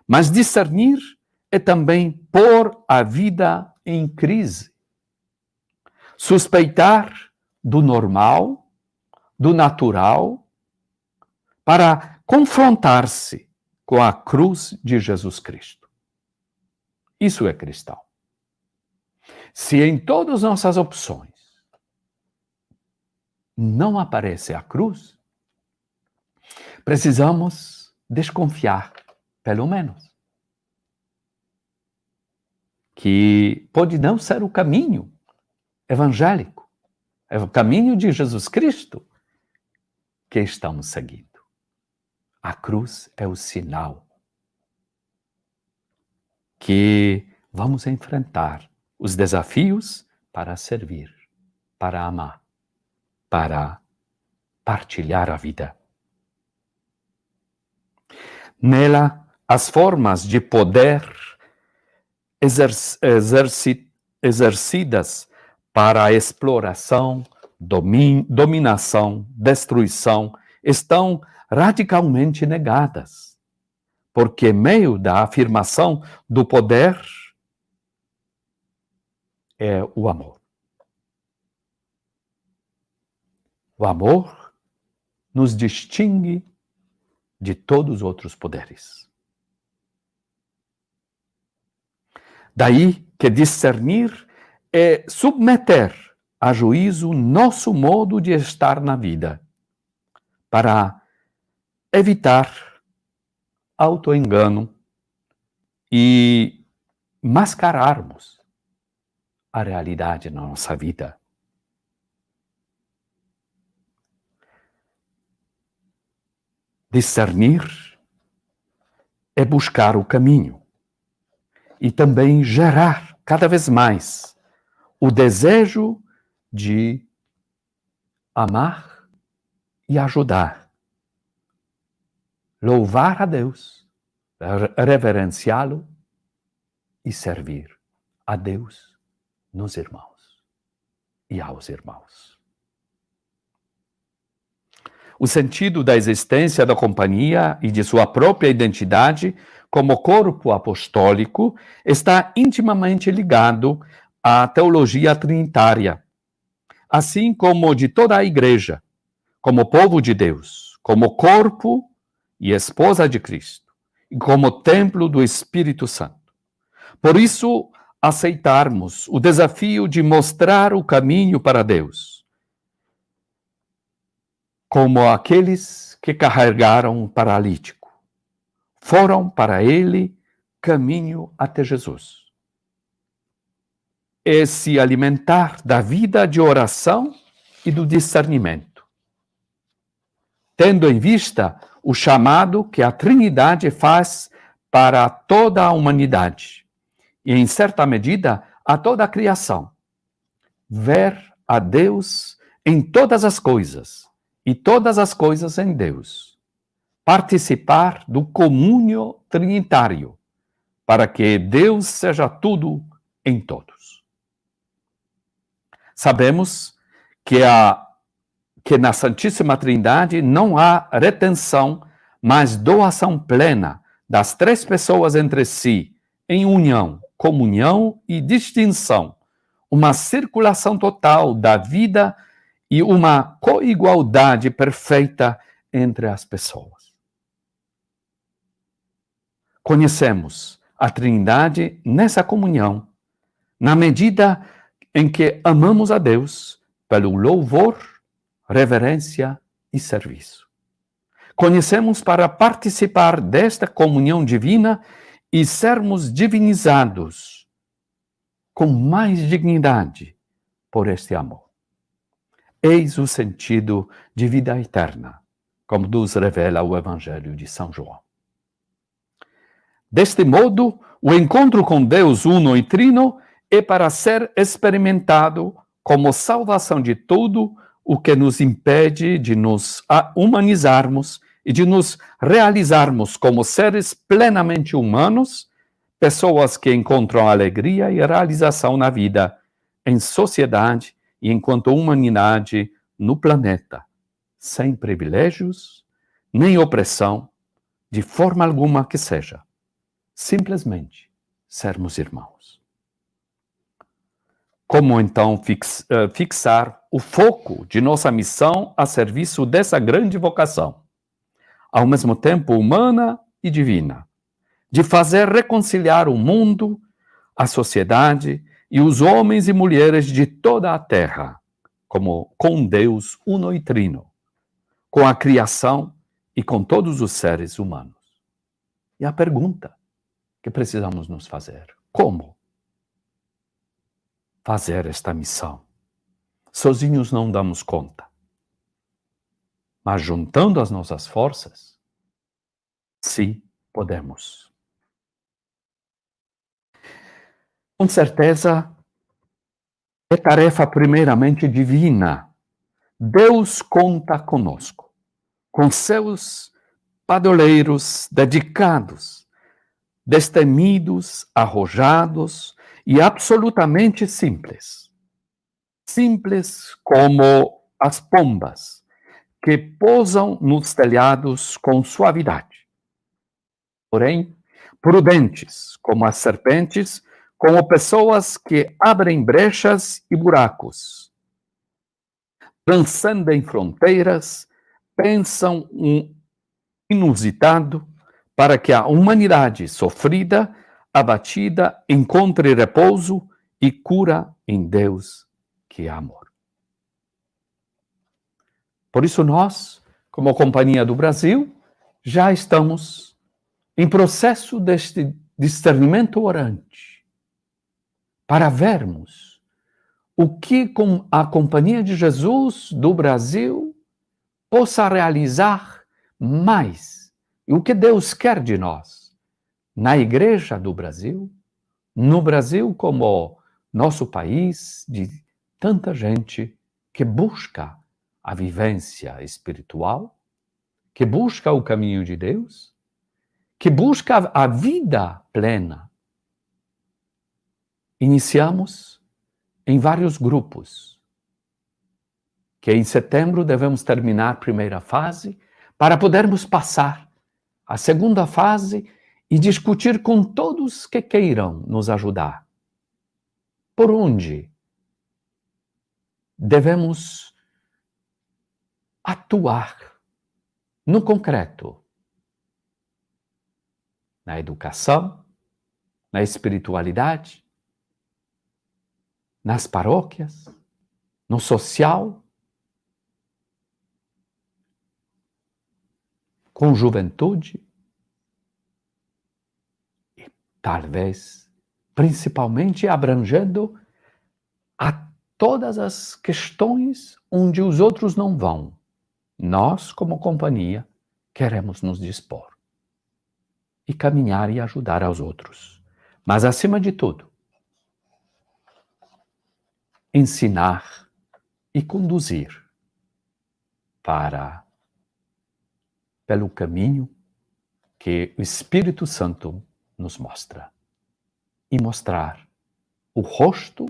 [SPEAKER 3] Mas discernir é também pôr a vida em crise. Suspeitar do normal, do natural, para confrontar-se com a cruz de Jesus Cristo. Isso é cristão. Se em todas as nossas opções não aparece a cruz, precisamos desconfiar, pelo menos, que pode não ser o caminho evangélico, é o caminho de Jesus Cristo que estamos seguindo. A cruz é o sinal que vamos enfrentar os desafios para servir, para amar, para partilhar a vida. Nela, as formas de poder exercidas para a exploração, dominação, destruição, estão radicalmente negadas, porque meio da afirmação do poder é o amor. O amor nos distingue de todos os outros poderes. Daí que discernir é submeter a juízo nosso modo de estar na vida, para evitar autoengano e mascararmos a realidade na nossa vida. Discernir é buscar o caminho e também gerar cada vez mais o desejo de amar e ajudar, louvar a Deus, reverenciá-lo e servir a Deus nos irmãos e aos irmãos. O sentido da existência da companhia e de sua própria identidade como corpo apostólico está intimamente ligado à teologia trinitária, assim como de toda a Igreja, como povo de Deus, como corpo e esposa de Cristo, e como templo do Espírito Santo. Por isso, aceitarmos o desafio de mostrar o caminho para Deus, como aqueles que carregaram o paralítico, foram para ele caminho até Jesus. É se alimentar da vida de oração e do discernimento, tendo em vista o chamado que a Trindade faz para toda a humanidade e, em certa medida, a toda a criação. Ver a Deus em todas as coisas e todas as coisas em Deus. Participar do comúnio trinitário, para que Deus seja tudo em todos. Sabemos que na Santíssima Trindade não há retenção, mas doação plena das três pessoas entre si, em união, comunhão e distinção, uma circulação total da vida e uma coigualdade perfeita entre as pessoas. Conhecemos a Trindade nessa comunhão, na medida em que amamos a Deus pelo louvor, reverência e serviço. Conhecemos para participar desta comunhão divina e sermos divinizados com mais dignidade por este amor. Eis o sentido de vida eterna, como nos revela o Evangelho de São João. Deste modo, o encontro com Deus uno e trino é para ser experimentado como salvação de tudo o que nos impede de nos humanizarmos e de nos realizarmos como seres plenamente humanos, pessoas que encontram alegria e realização na vida, em sociedade e enquanto humanidade no planeta, sem privilégios, nem opressão, de forma alguma que seja. Simplesmente sermos irmãos. Como então fixar o foco de nossa missão a serviço dessa grande vocação, ao mesmo tempo humana e divina, de fazer reconciliar o mundo, a sociedade e os homens e mulheres de toda a terra, como com Deus uno e trino, com a criação e com todos os seres humanos. E a pergunta que precisamos nos fazer: como fazer esta missão? Sozinhos não damos conta. Mas juntando as nossas forças, sim, podemos. Com certeza, é tarefa primeiramente divina. Deus conta conosco, com seus padoleiros dedicados, destemidos, arrojados e absolutamente simples. Simples como as pombas que pousam nos telhados com suavidade. Porém, prudentes como as serpentes, como pessoas que abrem brechas e buracos, transcendem fronteiras, pensam um inusitado para que a humanidade sofrida abatida encontre repouso e cura em Deus, que é amor. Por isso nós, como Companhia do Brasil, já estamos em processo deste discernimento orante, para vermos o que com a Companhia de Jesus do Brasil possa realizar mais, e o que Deus quer de nós, na Igreja do Brasil, no Brasil como nosso país de tanta gente que busca a vivência espiritual, que busca o caminho de Deus, que busca a vida plena. Iniciamos em vários grupos, que em setembro devemos terminar a primeira fase, para podermos passar a segunda fase e discutir com todos que queiram nos ajudar. Por onde devemos atuar no concreto, na educação, na espiritualidade, nas paróquias, no social, com juventude e talvez, principalmente, abrangendo a todas as questões onde os outros não vão. Nós, como companhia, queremos nos dispor e caminhar e ajudar aos outros. Mas, acima de tudo, ensinar e conduzir pelo caminho que o Espírito Santo nos mostra. E mostrar o rosto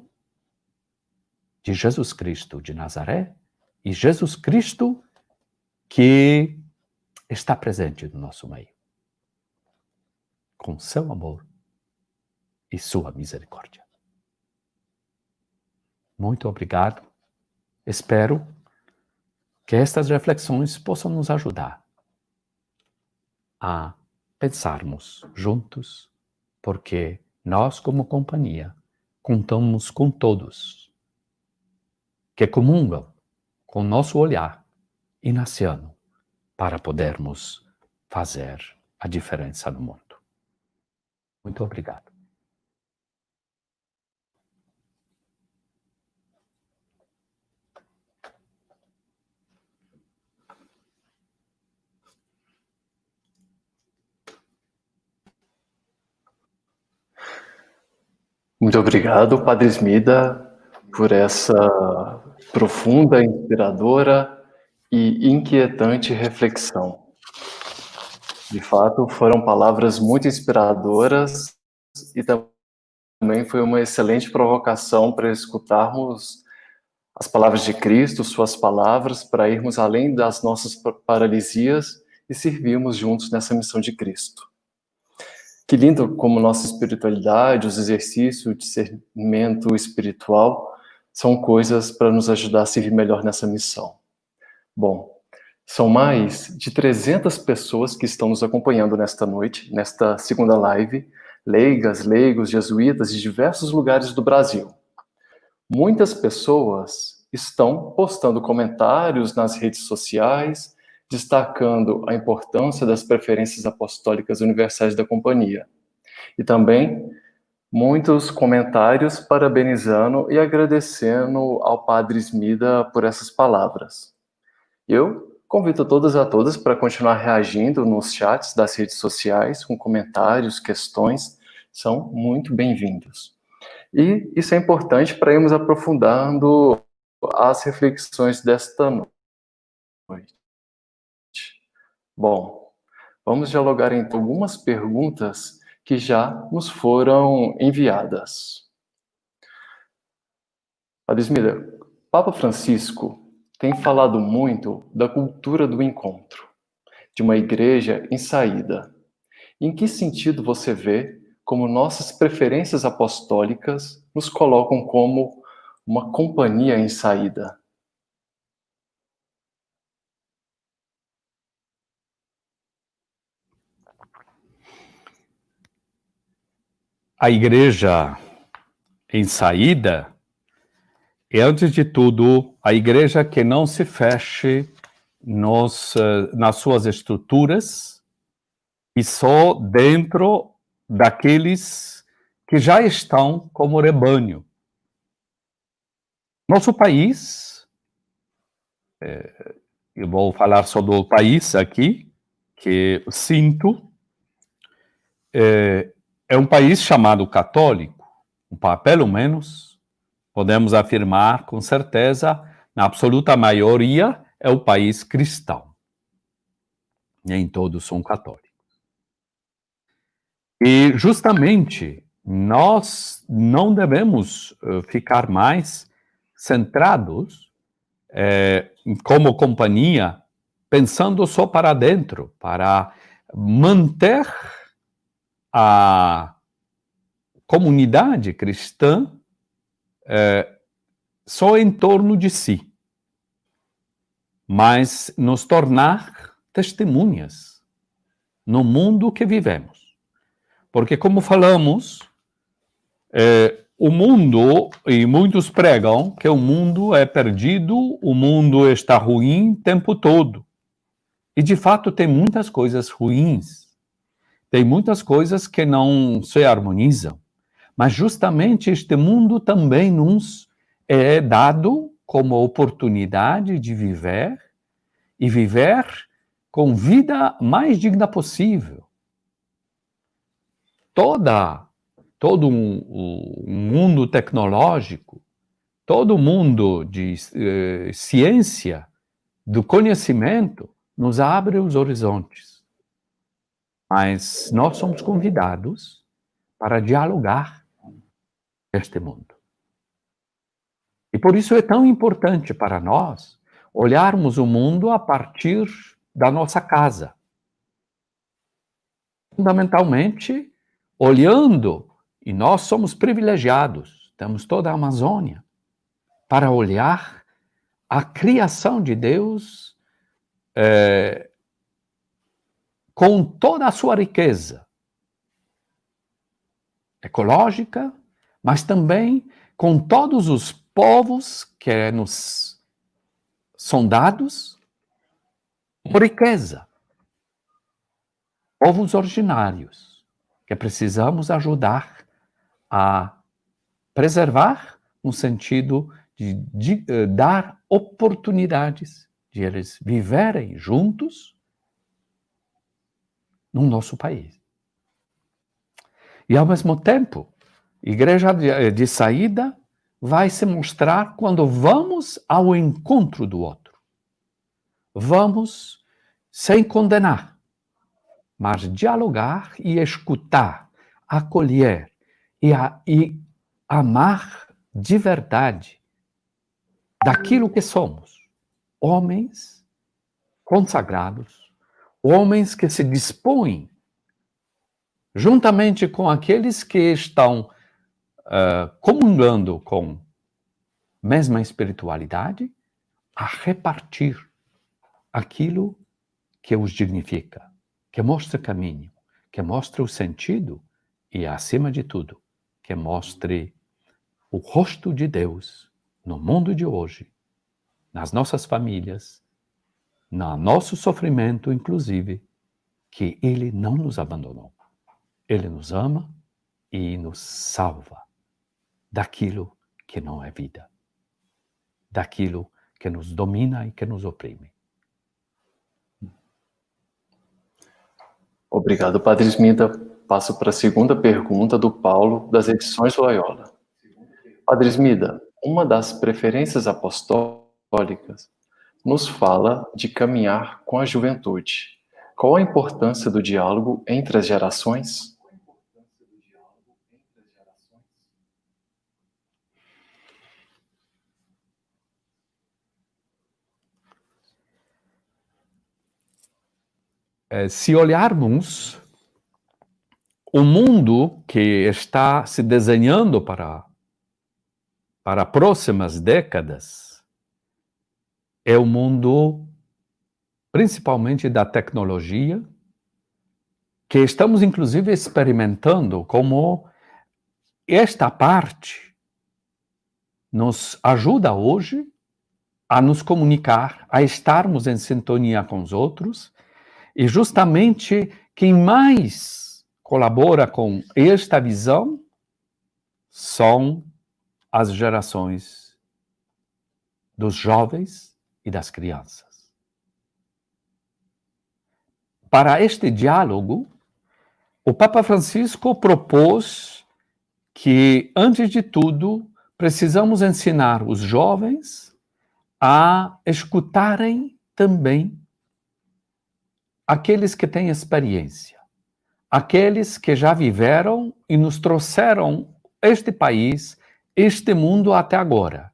[SPEAKER 3] de Jesus Cristo de Nazaré e Jesus Cristo que está presente no nosso meio, com seu amor e sua misericórdia. Muito obrigado. Espero que estas reflexões possam nos ajudar a pensarmos juntos, porque nós, como companhia, contamos com todos que comungam com o nosso olhar inaciano para podermos fazer a diferença no mundo. Muito obrigado.
[SPEAKER 2] Muito obrigado, Padre Smida, por essa profunda, inspiradora e inquietante reflexão. De fato, foram palavras muito inspiradoras e também foi uma excelente provocação para escutarmos as palavras de Cristo, suas palavras, para irmos além das nossas paralisias e servirmos juntos nessa missão de Cristo. Que lindo como nossa espiritualidade, os exercícios, o discernimento espiritual são coisas para nos ajudar a servir melhor nessa missão. Bom, são mais de 300 pessoas que estão nos acompanhando nesta noite, nesta segunda live, leigas, leigos, jesuítas de diversos lugares do Brasil. Muitas pessoas estão postando comentários nas redes sociais, destacando a importância das preferências apostólicas universais da companhia. E também muitos comentários parabenizando e agradecendo ao Padre Smida por essas palavras. Eu convido todas a todas para continuar reagindo nos chats das redes sociais, com comentários, questões, são muito bem-vindos. E isso é importante para irmos aprofundando as reflexões desta noite. Bom, vamos dialogar então algumas perguntas que já nos foram enviadas. Padre Smida, Papa Francisco tem falado muito da cultura do encontro, de uma igreja em saída. Em que sentido você vê como nossas preferências apostólicas nos colocam como uma companhia em saída?
[SPEAKER 3] a igreja em saída é, antes de tudo, a igreja que não se feche nas suas estruturas e só dentro daqueles que já estão como rebanho. Nosso país, eu vou falar só do país aqui, que sinto, é um país chamado católico, pelo menos, podemos afirmar com certeza, na absoluta maioria, é o país cristão. Nem todos são católicos. E, justamente, nós não devemos ficar mais centrados, como companhia, pensando só para dentro, para manter a comunidade cristã só em torno de si, mas nos tornar testemunhas no mundo que vivemos. Porque, como falamos, o mundo, e muitos pregam que o mundo é perdido, o mundo está ruim o tempo todo. E, de fato, tem muitas coisas ruins, tem muitas coisas que não se harmonizam. Mas, justamente, este mundo também nos é dado como oportunidade de viver, e viver com vida mais digna possível. Todo um mundo tecnológico, todo mundo de ciência, do conhecimento, nos abre os horizontes. Mas nós somos convidados para dialogar com este mundo. E por isso é tão importante para nós olharmos o mundo a partir da nossa casa. Fundamentalmente, olhando, e nós somos privilegiados, temos toda a Amazônia, para olhar a criação de Deus com toda a sua riqueza ecológica, mas também com todos os povos que nos são dados por riqueza. Povos originários, que precisamos ajudar a preservar, no sentido de dar oportunidades de eles viverem juntos no nosso país. E, ao mesmo tempo, igreja de saída vai se mostrar quando vamos ao encontro do outro. Vamos sem condenar, mas dialogar e escutar, acolher e amar de verdade daquilo que somos. Homens consagrados, homens que se dispõem, juntamente com aqueles que estão comungando com a mesma espiritualidade, a repartir aquilo que os dignifica, que mostra caminho, que mostra o sentido e, acima de tudo, que mostre o rosto de Deus no mundo de hoje, nas nossas famílias, no nosso sofrimento, inclusive, que Ele não nos abandonou. Ele nos ama e nos salva daquilo que não é vida, daquilo que nos domina e que nos oprime.
[SPEAKER 2] Obrigado, Padre Smida. Passo para a segunda pergunta do Paulo, das edições Loyola. Padre Smida, uma das preferências apostólicas nos fala de caminhar com a juventude. Qual a importância do diálogo entre as gerações?
[SPEAKER 3] Se olharmos o mundo que está se desenhando para próximas décadas, é o mundo principalmente da tecnologia, que estamos inclusive experimentando como esta parte nos ajuda hoje a nos comunicar, a estarmos em sintonia com os outros, e justamente quem mais colabora com esta visão são as gerações dos jovens e das crianças. Para este diálogo, o Papa Francisco propôs que, antes de tudo, precisamos ensinar os jovens a escutarem também aqueles que têm experiência, aqueles que já viveram e nos trouxeram este país, este mundo até agora.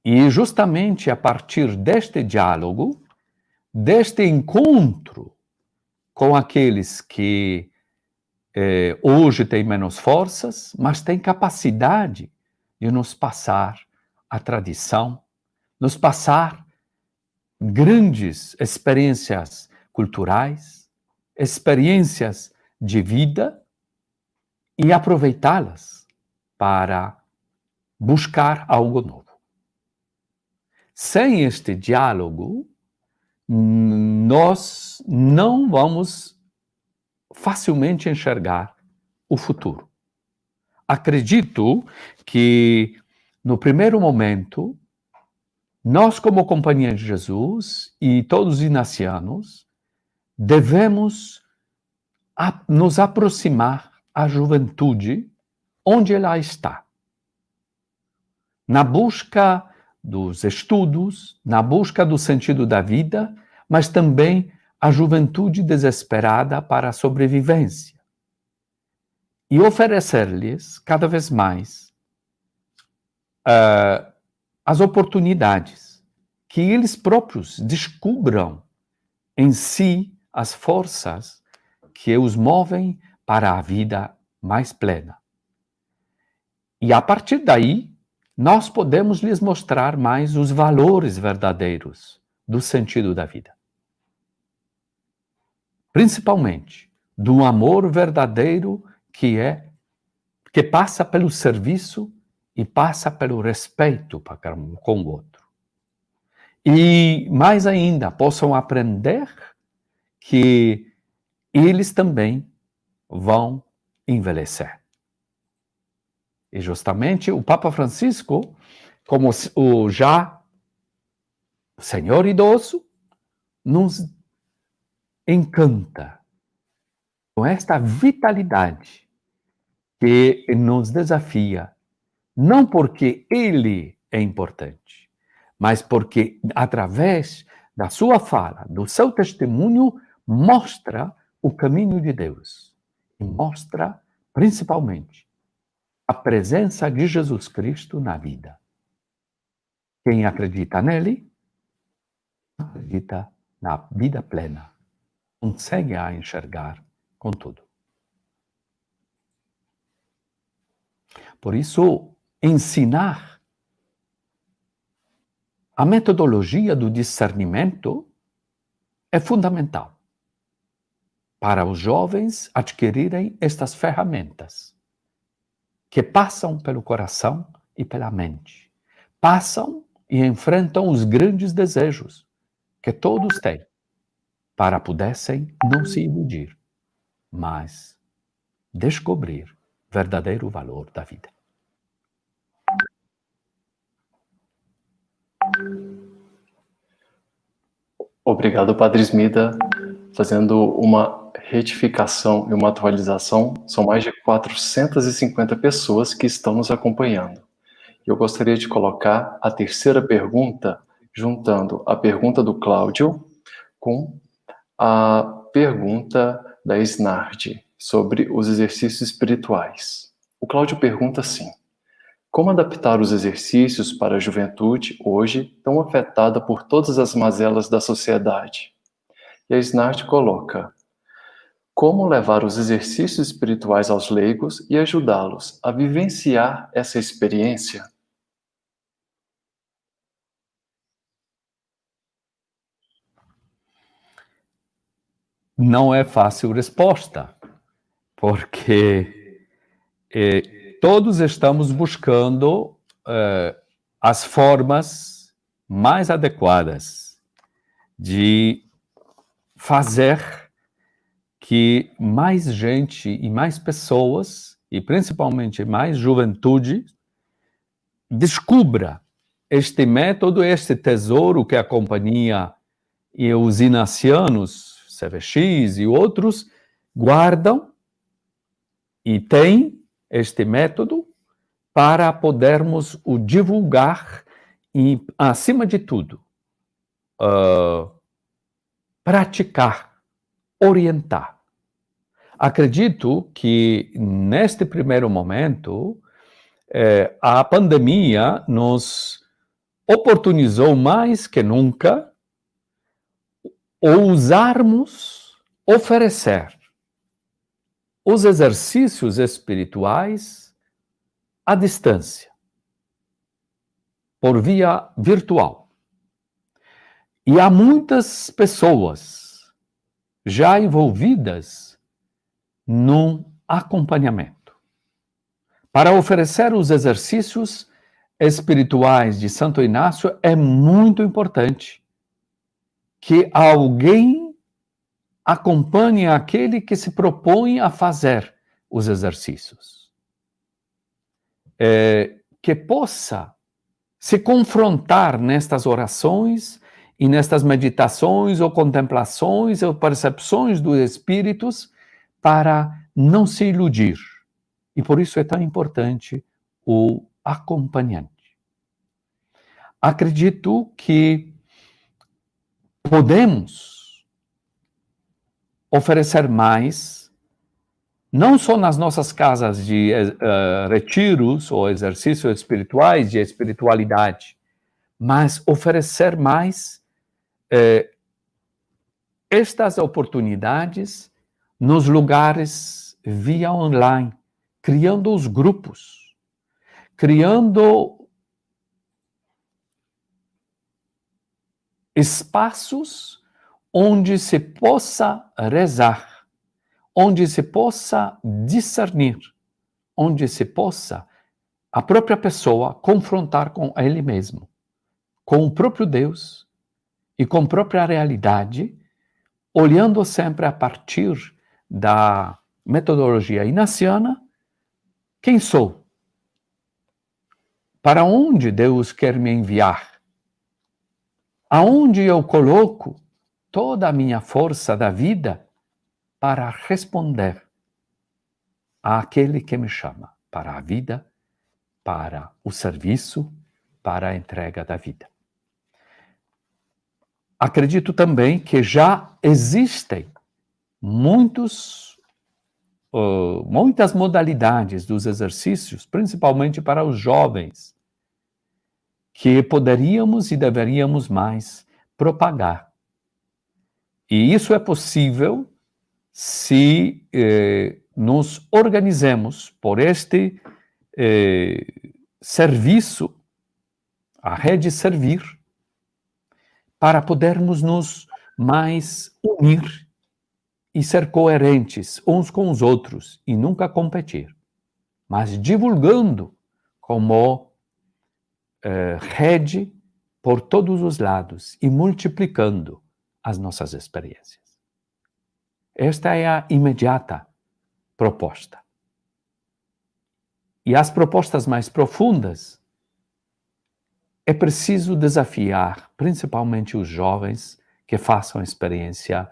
[SPEAKER 3] E justamente a partir deste diálogo, deste encontro com aqueles que hoje têm menos forças, mas têm capacidade de nos passar a tradição, nos passar grandes experiências culturais, experiências de vida e aproveitá-las para buscar algo novo. Sem este diálogo, nós não vamos facilmente enxergar o futuro. Acredito que, no primeiro momento, nós, como Companhia de Jesus e todos os inacianos, devemos nos aproximar à juventude onde ela está. Na busca dos estudos, na busca do sentido da vida, mas também a juventude desesperada para a sobrevivência. E oferecer-lhes, cada vez mais, as oportunidades, que eles próprios descubram em si as forças que os movem para a vida mais plena. E a partir daí, nós podemos lhes mostrar mais os valores verdadeiros do sentido da vida. Principalmente do amor verdadeiro que passa pelo serviço e passa pelo respeito com o outro. E mais ainda, possam aprender que eles também vão envelhecer. E justamente o Papa Francisco, como o senhor idoso, nos encanta com esta vitalidade que nos desafia, não porque ele é importante, mas porque, através da sua fala, do seu testemunho, mostra o caminho de Deus. E mostra, principalmente, a presença de Jesus Cristo na vida. Quem acredita nele, acredita na vida plena. Consegue a enxergar com tudo. Por isso, ensinar a metodologia do discernimento é fundamental para os jovens adquirirem estas ferramentas que passam pelo coração e pela mente. Passam e enfrentam os grandes desejos que todos têm para pudessem não se iludir, mas descobrir o verdadeiro valor da vida.
[SPEAKER 2] Obrigado, Padre Smida. Fazendo uma retificação e uma atualização, são mais de 450 pessoas que estão nos acompanhando. Eu gostaria de colocar a terceira pergunta, juntando a pergunta do Cláudio com a pergunta da Snardi sobre os exercícios espirituais. O Cláudio pergunta assim: como adaptar os exercícios para a juventude hoje tão afetada por todas as mazelas da sociedade? E a Snardi coloca: como levar os exercícios espirituais aos leigos e ajudá-los a vivenciar essa experiência?
[SPEAKER 3] Não é fácil resposta, porque todos estamos buscando as formas mais adequadas de fazer que mais gente e mais pessoas, e principalmente mais juventude, descubra este método, este tesouro que a companhia e os inacianos, CVX e outros, guardam e têm este método para podermos o divulgar e, acima de tudo, praticar, orientar. Acredito que, neste primeiro momento, a pandemia nos oportunizou mais que nunca ousarmos oferecer os exercícios espirituais à distância, por via virtual. E há muitas pessoas já envolvidas num acompanhamento. Para oferecer os exercícios espirituais de Santo Inácio, é muito importante que alguém acompanhe aquele que se propõe a fazer os exercícios. Que possa se confrontar nestas orações e nestas meditações ou contemplações ou percepções dos espíritos para não se iludir. E por isso é tão importante o acompanhante. Acredito que podemos oferecer mais, não só nas nossas casas de retiros ou exercícios espirituais de espiritualidade, mas oferecer mais estas oportunidades nos lugares via online, criando os grupos, criando espaços onde se possa rezar, onde se possa discernir, onde se possa a própria pessoa confrontar com ele mesmo, com o próprio Deus e com a própria realidade, olhando sempre a partir da metodologia inaciana, quem sou? Para onde Deus quer me enviar? Aonde eu coloco toda a minha força da vida para responder àquele que me chama para a vida, para o serviço, para a entrega da vida. Acredito também que já existem muitas modalidades dos exercícios, principalmente para os jovens, que poderíamos e deveríamos mais propagar. E isso é possível se nos organizemos por este serviço, a rede servir, para podermos nos mais unir e ser coerentes uns com os outros e nunca competir, mas divulgando como rede por todos os lados e multiplicando as nossas experiências. Esta é a imediata proposta. E as propostas mais profundas é preciso desafiar, principalmente os jovens, que façam experiência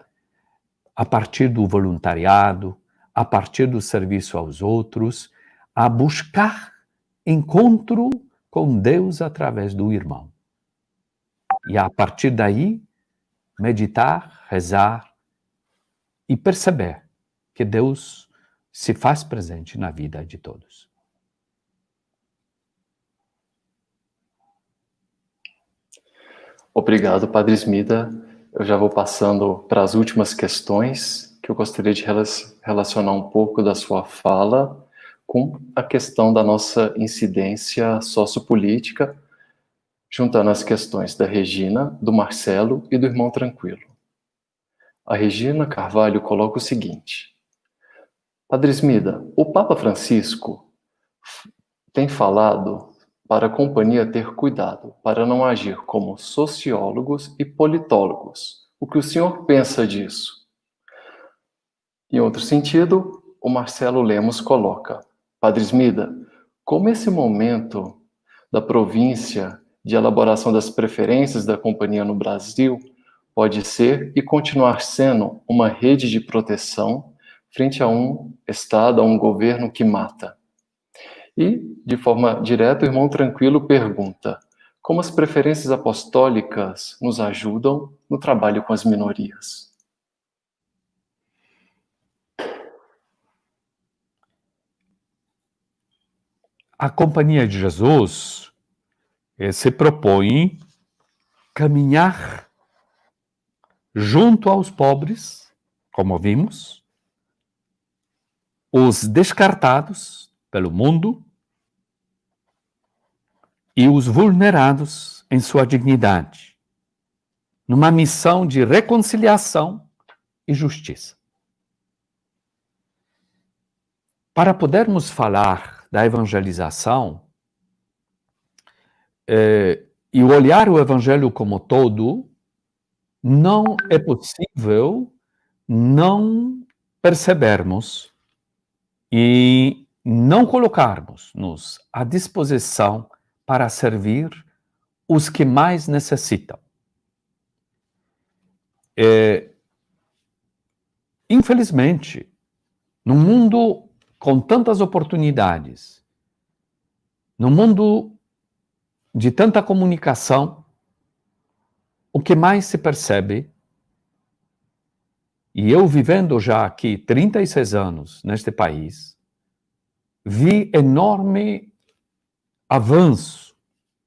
[SPEAKER 3] a partir do voluntariado, a partir do serviço aos outros, a buscar encontro com Deus através do irmão. E a partir daí, meditar, rezar e perceber que Deus se faz presente na vida de todos.
[SPEAKER 2] Obrigado, Padre Smida. Eu já vou passando para as últimas questões, que eu gostaria de relacionar um pouco da sua fala com a questão da nossa incidência sociopolítica, juntando as questões da Regina, do Marcelo e do Irmão Tranquilo. A Regina Carvalho coloca o seguinte: Padre Smida, o Papa Francisco tem falado para a companhia ter cuidado, para não agir como sociólogos e politólogos. O que o senhor pensa disso? Em outro sentido, o Marcelo Lemos coloca: Padre Smida, como esse momento da província de elaboração das preferências da companhia no Brasil pode ser e continuar sendo uma rede de proteção frente a um Estado, a um governo que mata? E, de forma direta, o irmão Tranquilo pergunta: como as preferências apostólicas nos ajudam no trabalho com as minorias?
[SPEAKER 3] A Companhia de Jesus se propõe caminhar junto aos pobres, como vimos, os descartados pelo mundo e os vulnerados em sua dignidade, numa missão de reconciliação e justiça. Para podermos falar da evangelização e olhar o evangelho como todo, não é possível não percebermos e não colocarmos-nos à disposição para servir os que mais necessitam. Infelizmente, num mundo com tantas oportunidades, num mundo de tanta comunicação, o que mais se percebe, e eu vivendo já aqui 36 anos neste país, vi enorme avanço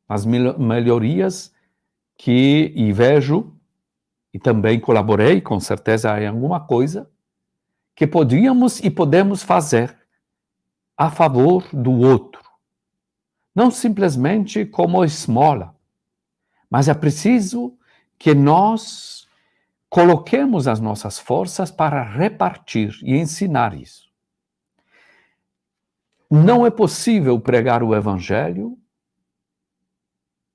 [SPEAKER 3] nas melhorias e vejo, e também colaborei com certeza em alguma coisa, que podíamos e podemos fazer a favor do outro. Não simplesmente como esmola, mas é preciso que nós coloquemos as nossas forças para repartir e ensinar isso. Não é possível pregar o Evangelho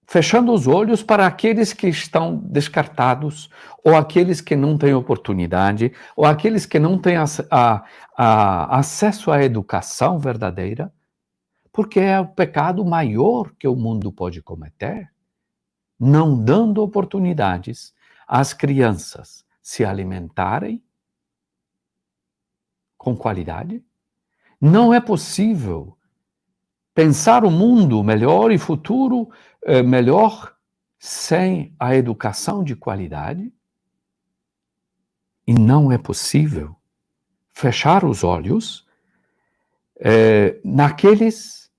[SPEAKER 3] fechando os olhos para aqueles que estão descartados, ou aqueles que não têm oportunidade, ou aqueles que não têm acesso à educação verdadeira, porque é o pecado maior que o mundo pode cometer, não dando oportunidades às crianças se alimentarem com qualidade. Não é possível pensar o mundo melhor e futuro melhor sem a educação de qualidade. E não é possível fechar os olhos naqueles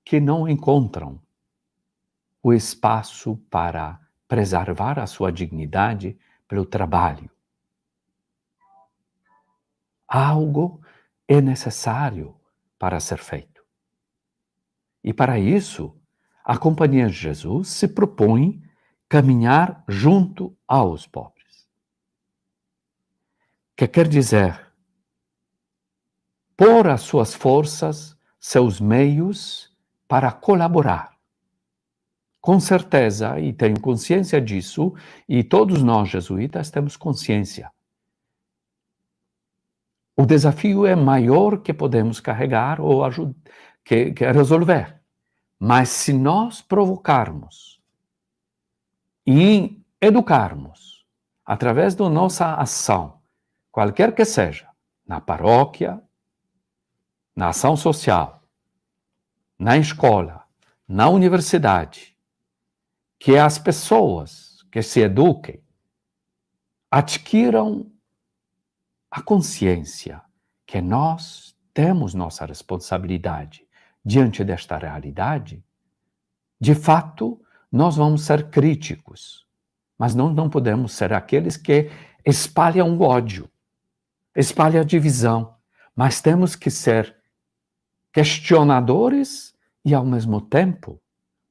[SPEAKER 3] que não encontram o espaço para preservar a sua dignidade pelo trabalho. Algo é necessário para ser feito. E para isso, a Companhia de Jesus se propõe caminhar junto aos pobres. Que quer dizer, pôr as suas forças, seus meios para colaborar. Com certeza, e tenho consciência disso, e todos nós jesuítas temos consciência. O desafio é maior que podemos carregar ou que resolver. Mas se nós provocarmos e educarmos, através da nossa ação, qualquer que seja, na paróquia, na ação social, na escola, na universidade, que as pessoas que se eduquem adquiram a consciência que nós temos nossa responsabilidade diante desta realidade, de fato, nós vamos ser críticos, mas nós não podemos ser aqueles que espalham o ódio, espalham a divisão, mas temos que ser questionadores e, ao mesmo tempo,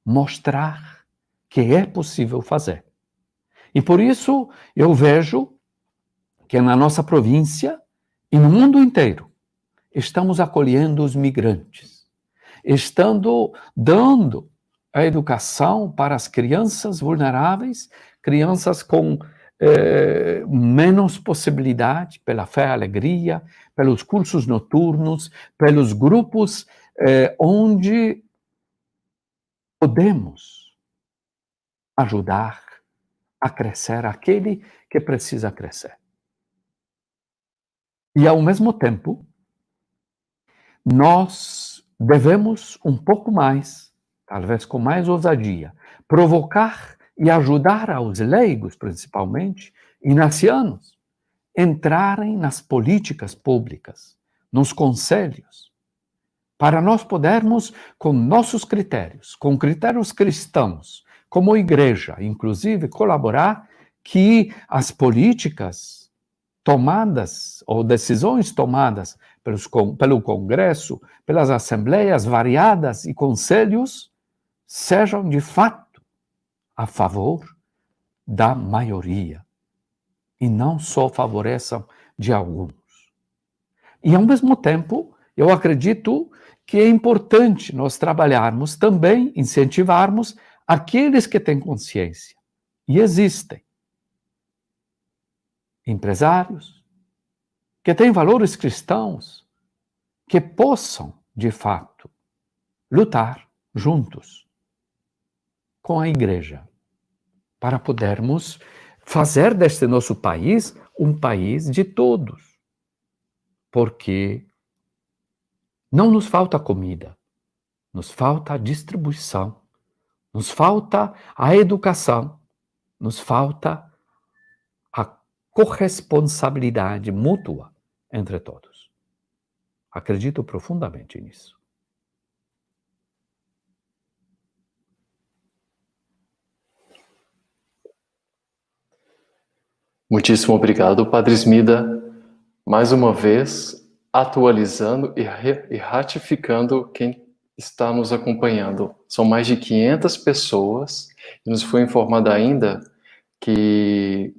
[SPEAKER 3] mostrar que é possível fazer. E por isso eu vejo que na nossa província e no mundo inteiro estamos acolhendo os migrantes. estando dando a educação para as crianças vulneráveis, crianças com menos possibilidade, pela fé e alegria, pelos cursos noturnos, pelos grupos onde podemos ajudar a crescer aquele que precisa crescer. E, ao mesmo tempo, nós devemos um pouco mais, talvez com mais ousadia, provocar e ajudar aos leigos, principalmente, inacianos, entrarem nas políticas públicas, nos conselhos, para nós podermos, com nossos critérios, com critérios cristãos, como igreja, inclusive, colaborar que as políticas tomadas, ou decisões tomadas pelo Congresso, pelas assembleias variadas e conselhos, sejam de fato a favor da maioria e não só favoreçam de alguns. E, ao mesmo tempo, eu acredito que é importante nós trabalharmos também, incentivarmos aqueles que têm consciência. E existem empresários que têm valores cristãos que possam, de fato, lutar juntos com a igreja para podermos fazer deste nosso país um país de todos. Porque não nos falta comida, nos falta a distribuição, nos falta a educação, nos falta a corresponsabilidade mútua entre todos. Acredito profundamente nisso.
[SPEAKER 2] Muitíssimo obrigado, Padre Smida, mais uma vez atualizando e ratificando quem está nos acompanhando. São mais de 500 pessoas e nos foi informado ainda que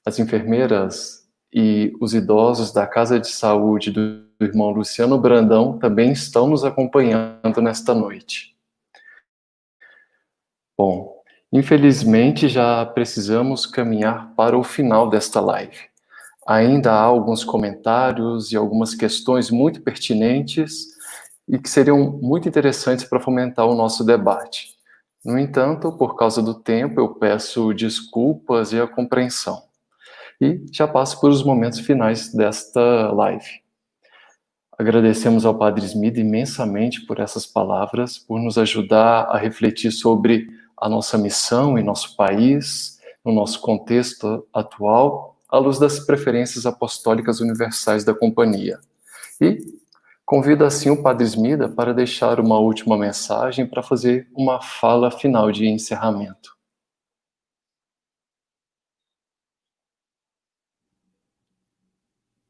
[SPEAKER 2] as enfermeiras e os idosos da Casa de Saúde do irmão Luciano Brandão também estão nos acompanhando nesta noite. Bom, infelizmente já precisamos caminhar para o final desta live. Ainda há alguns comentários e algumas questões muito pertinentes e que seriam muito interessantes para fomentar o nosso debate. No entanto, por causa do tempo, eu peço desculpas e a compreensão. E já passo por os momentos finais desta live. Agradecemos ao Padre Smith imensamente por essas palavras, por nos ajudar a refletir sobre a nossa missão em nosso país, no nosso contexto atual, à luz das preferências apostólicas universais da Companhia. E convido assim o Padre Smida para deixar uma última mensagem para fazer uma fala final de encerramento.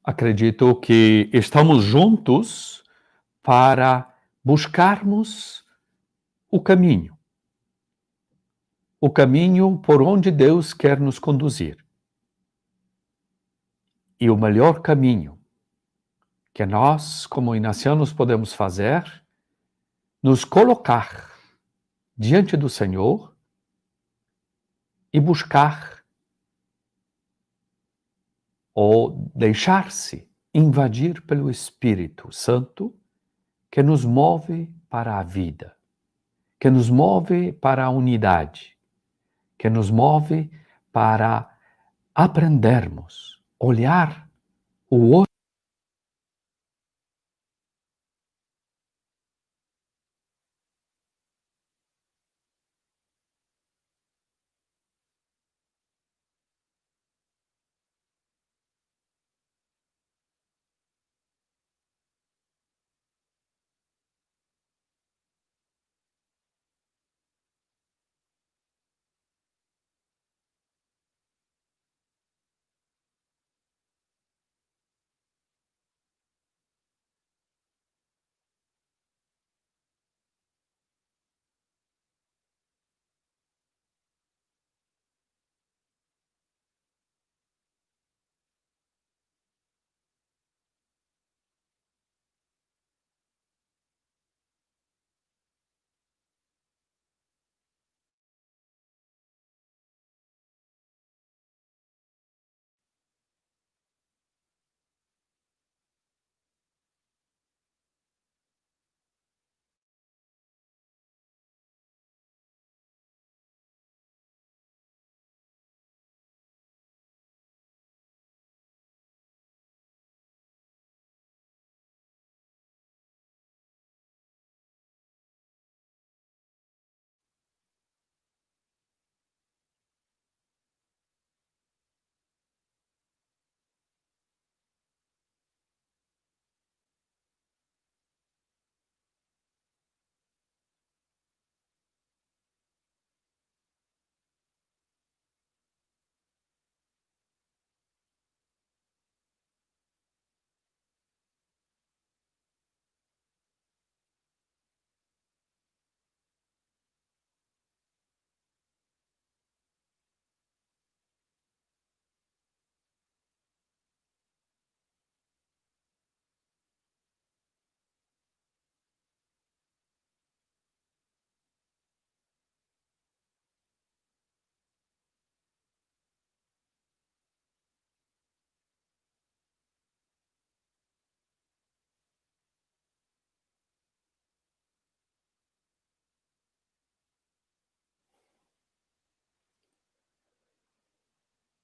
[SPEAKER 3] Acredito que estamos juntos para buscarmos o caminho por onde Deus quer nos conduzir. E o melhor caminho que nós, como inacianos, podemos fazer, nos colocar diante do Senhor e buscar ou deixar-se invadir pelo Espírito Santo, que nos move para a vida, que nos move para a unidade, que nos move para aprendermos, olhar o outro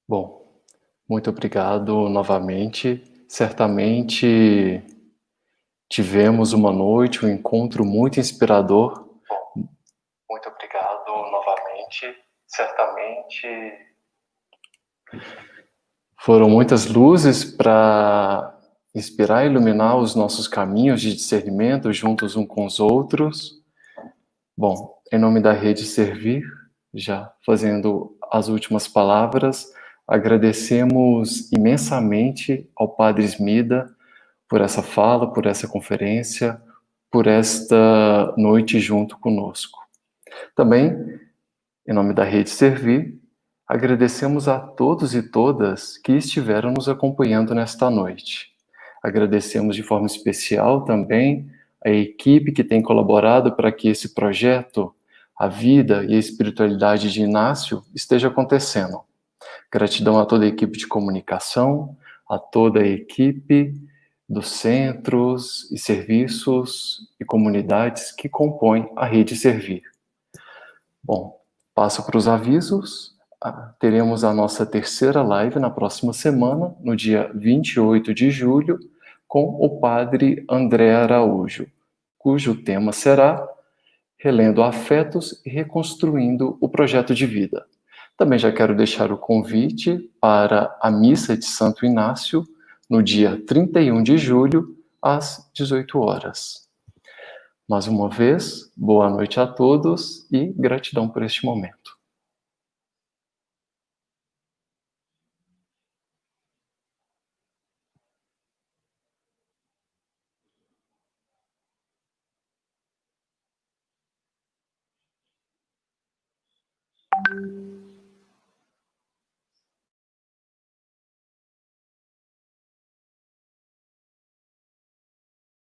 [SPEAKER 2] Bom, muito obrigado novamente. Certamente tivemos uma noite, um encontro muito inspirador. Bom, muito obrigado novamente. Certamente foram muitas luzes para inspirar e iluminar os nossos caminhos de discernimento juntos uns com os outros. Bom, em nome da Rede Servir, já fazendo as últimas palavras, agradecemos imensamente ao Padre Smida por essa fala, por essa conferência, por esta noite junto conosco. Também, em nome da Rede Servir, agradecemos a todos e todas que estiveram nos acompanhando nesta noite. Agradecemos de forma especial também a equipe que tem colaborado para que esse projeto, a vida e a espiritualidade de Inácio, esteja acontecendo. Gratidão a toda a equipe de comunicação, a toda a equipe dos centros e serviços e comunidades que compõem a Rede Servir. Bom, passo para os avisos. Teremos a nossa terceira live na próxima semana, no dia 28 de julho, com o Padre André Araújo, cujo tema será Relendo Afetos e Reconstruindo o Projeto de Vida. Também já quero deixar o convite para a Missa de Santo Inácio, no dia 31 de julho, às 18 horas. Mais uma vez, boa noite a todos e gratidão por este momento.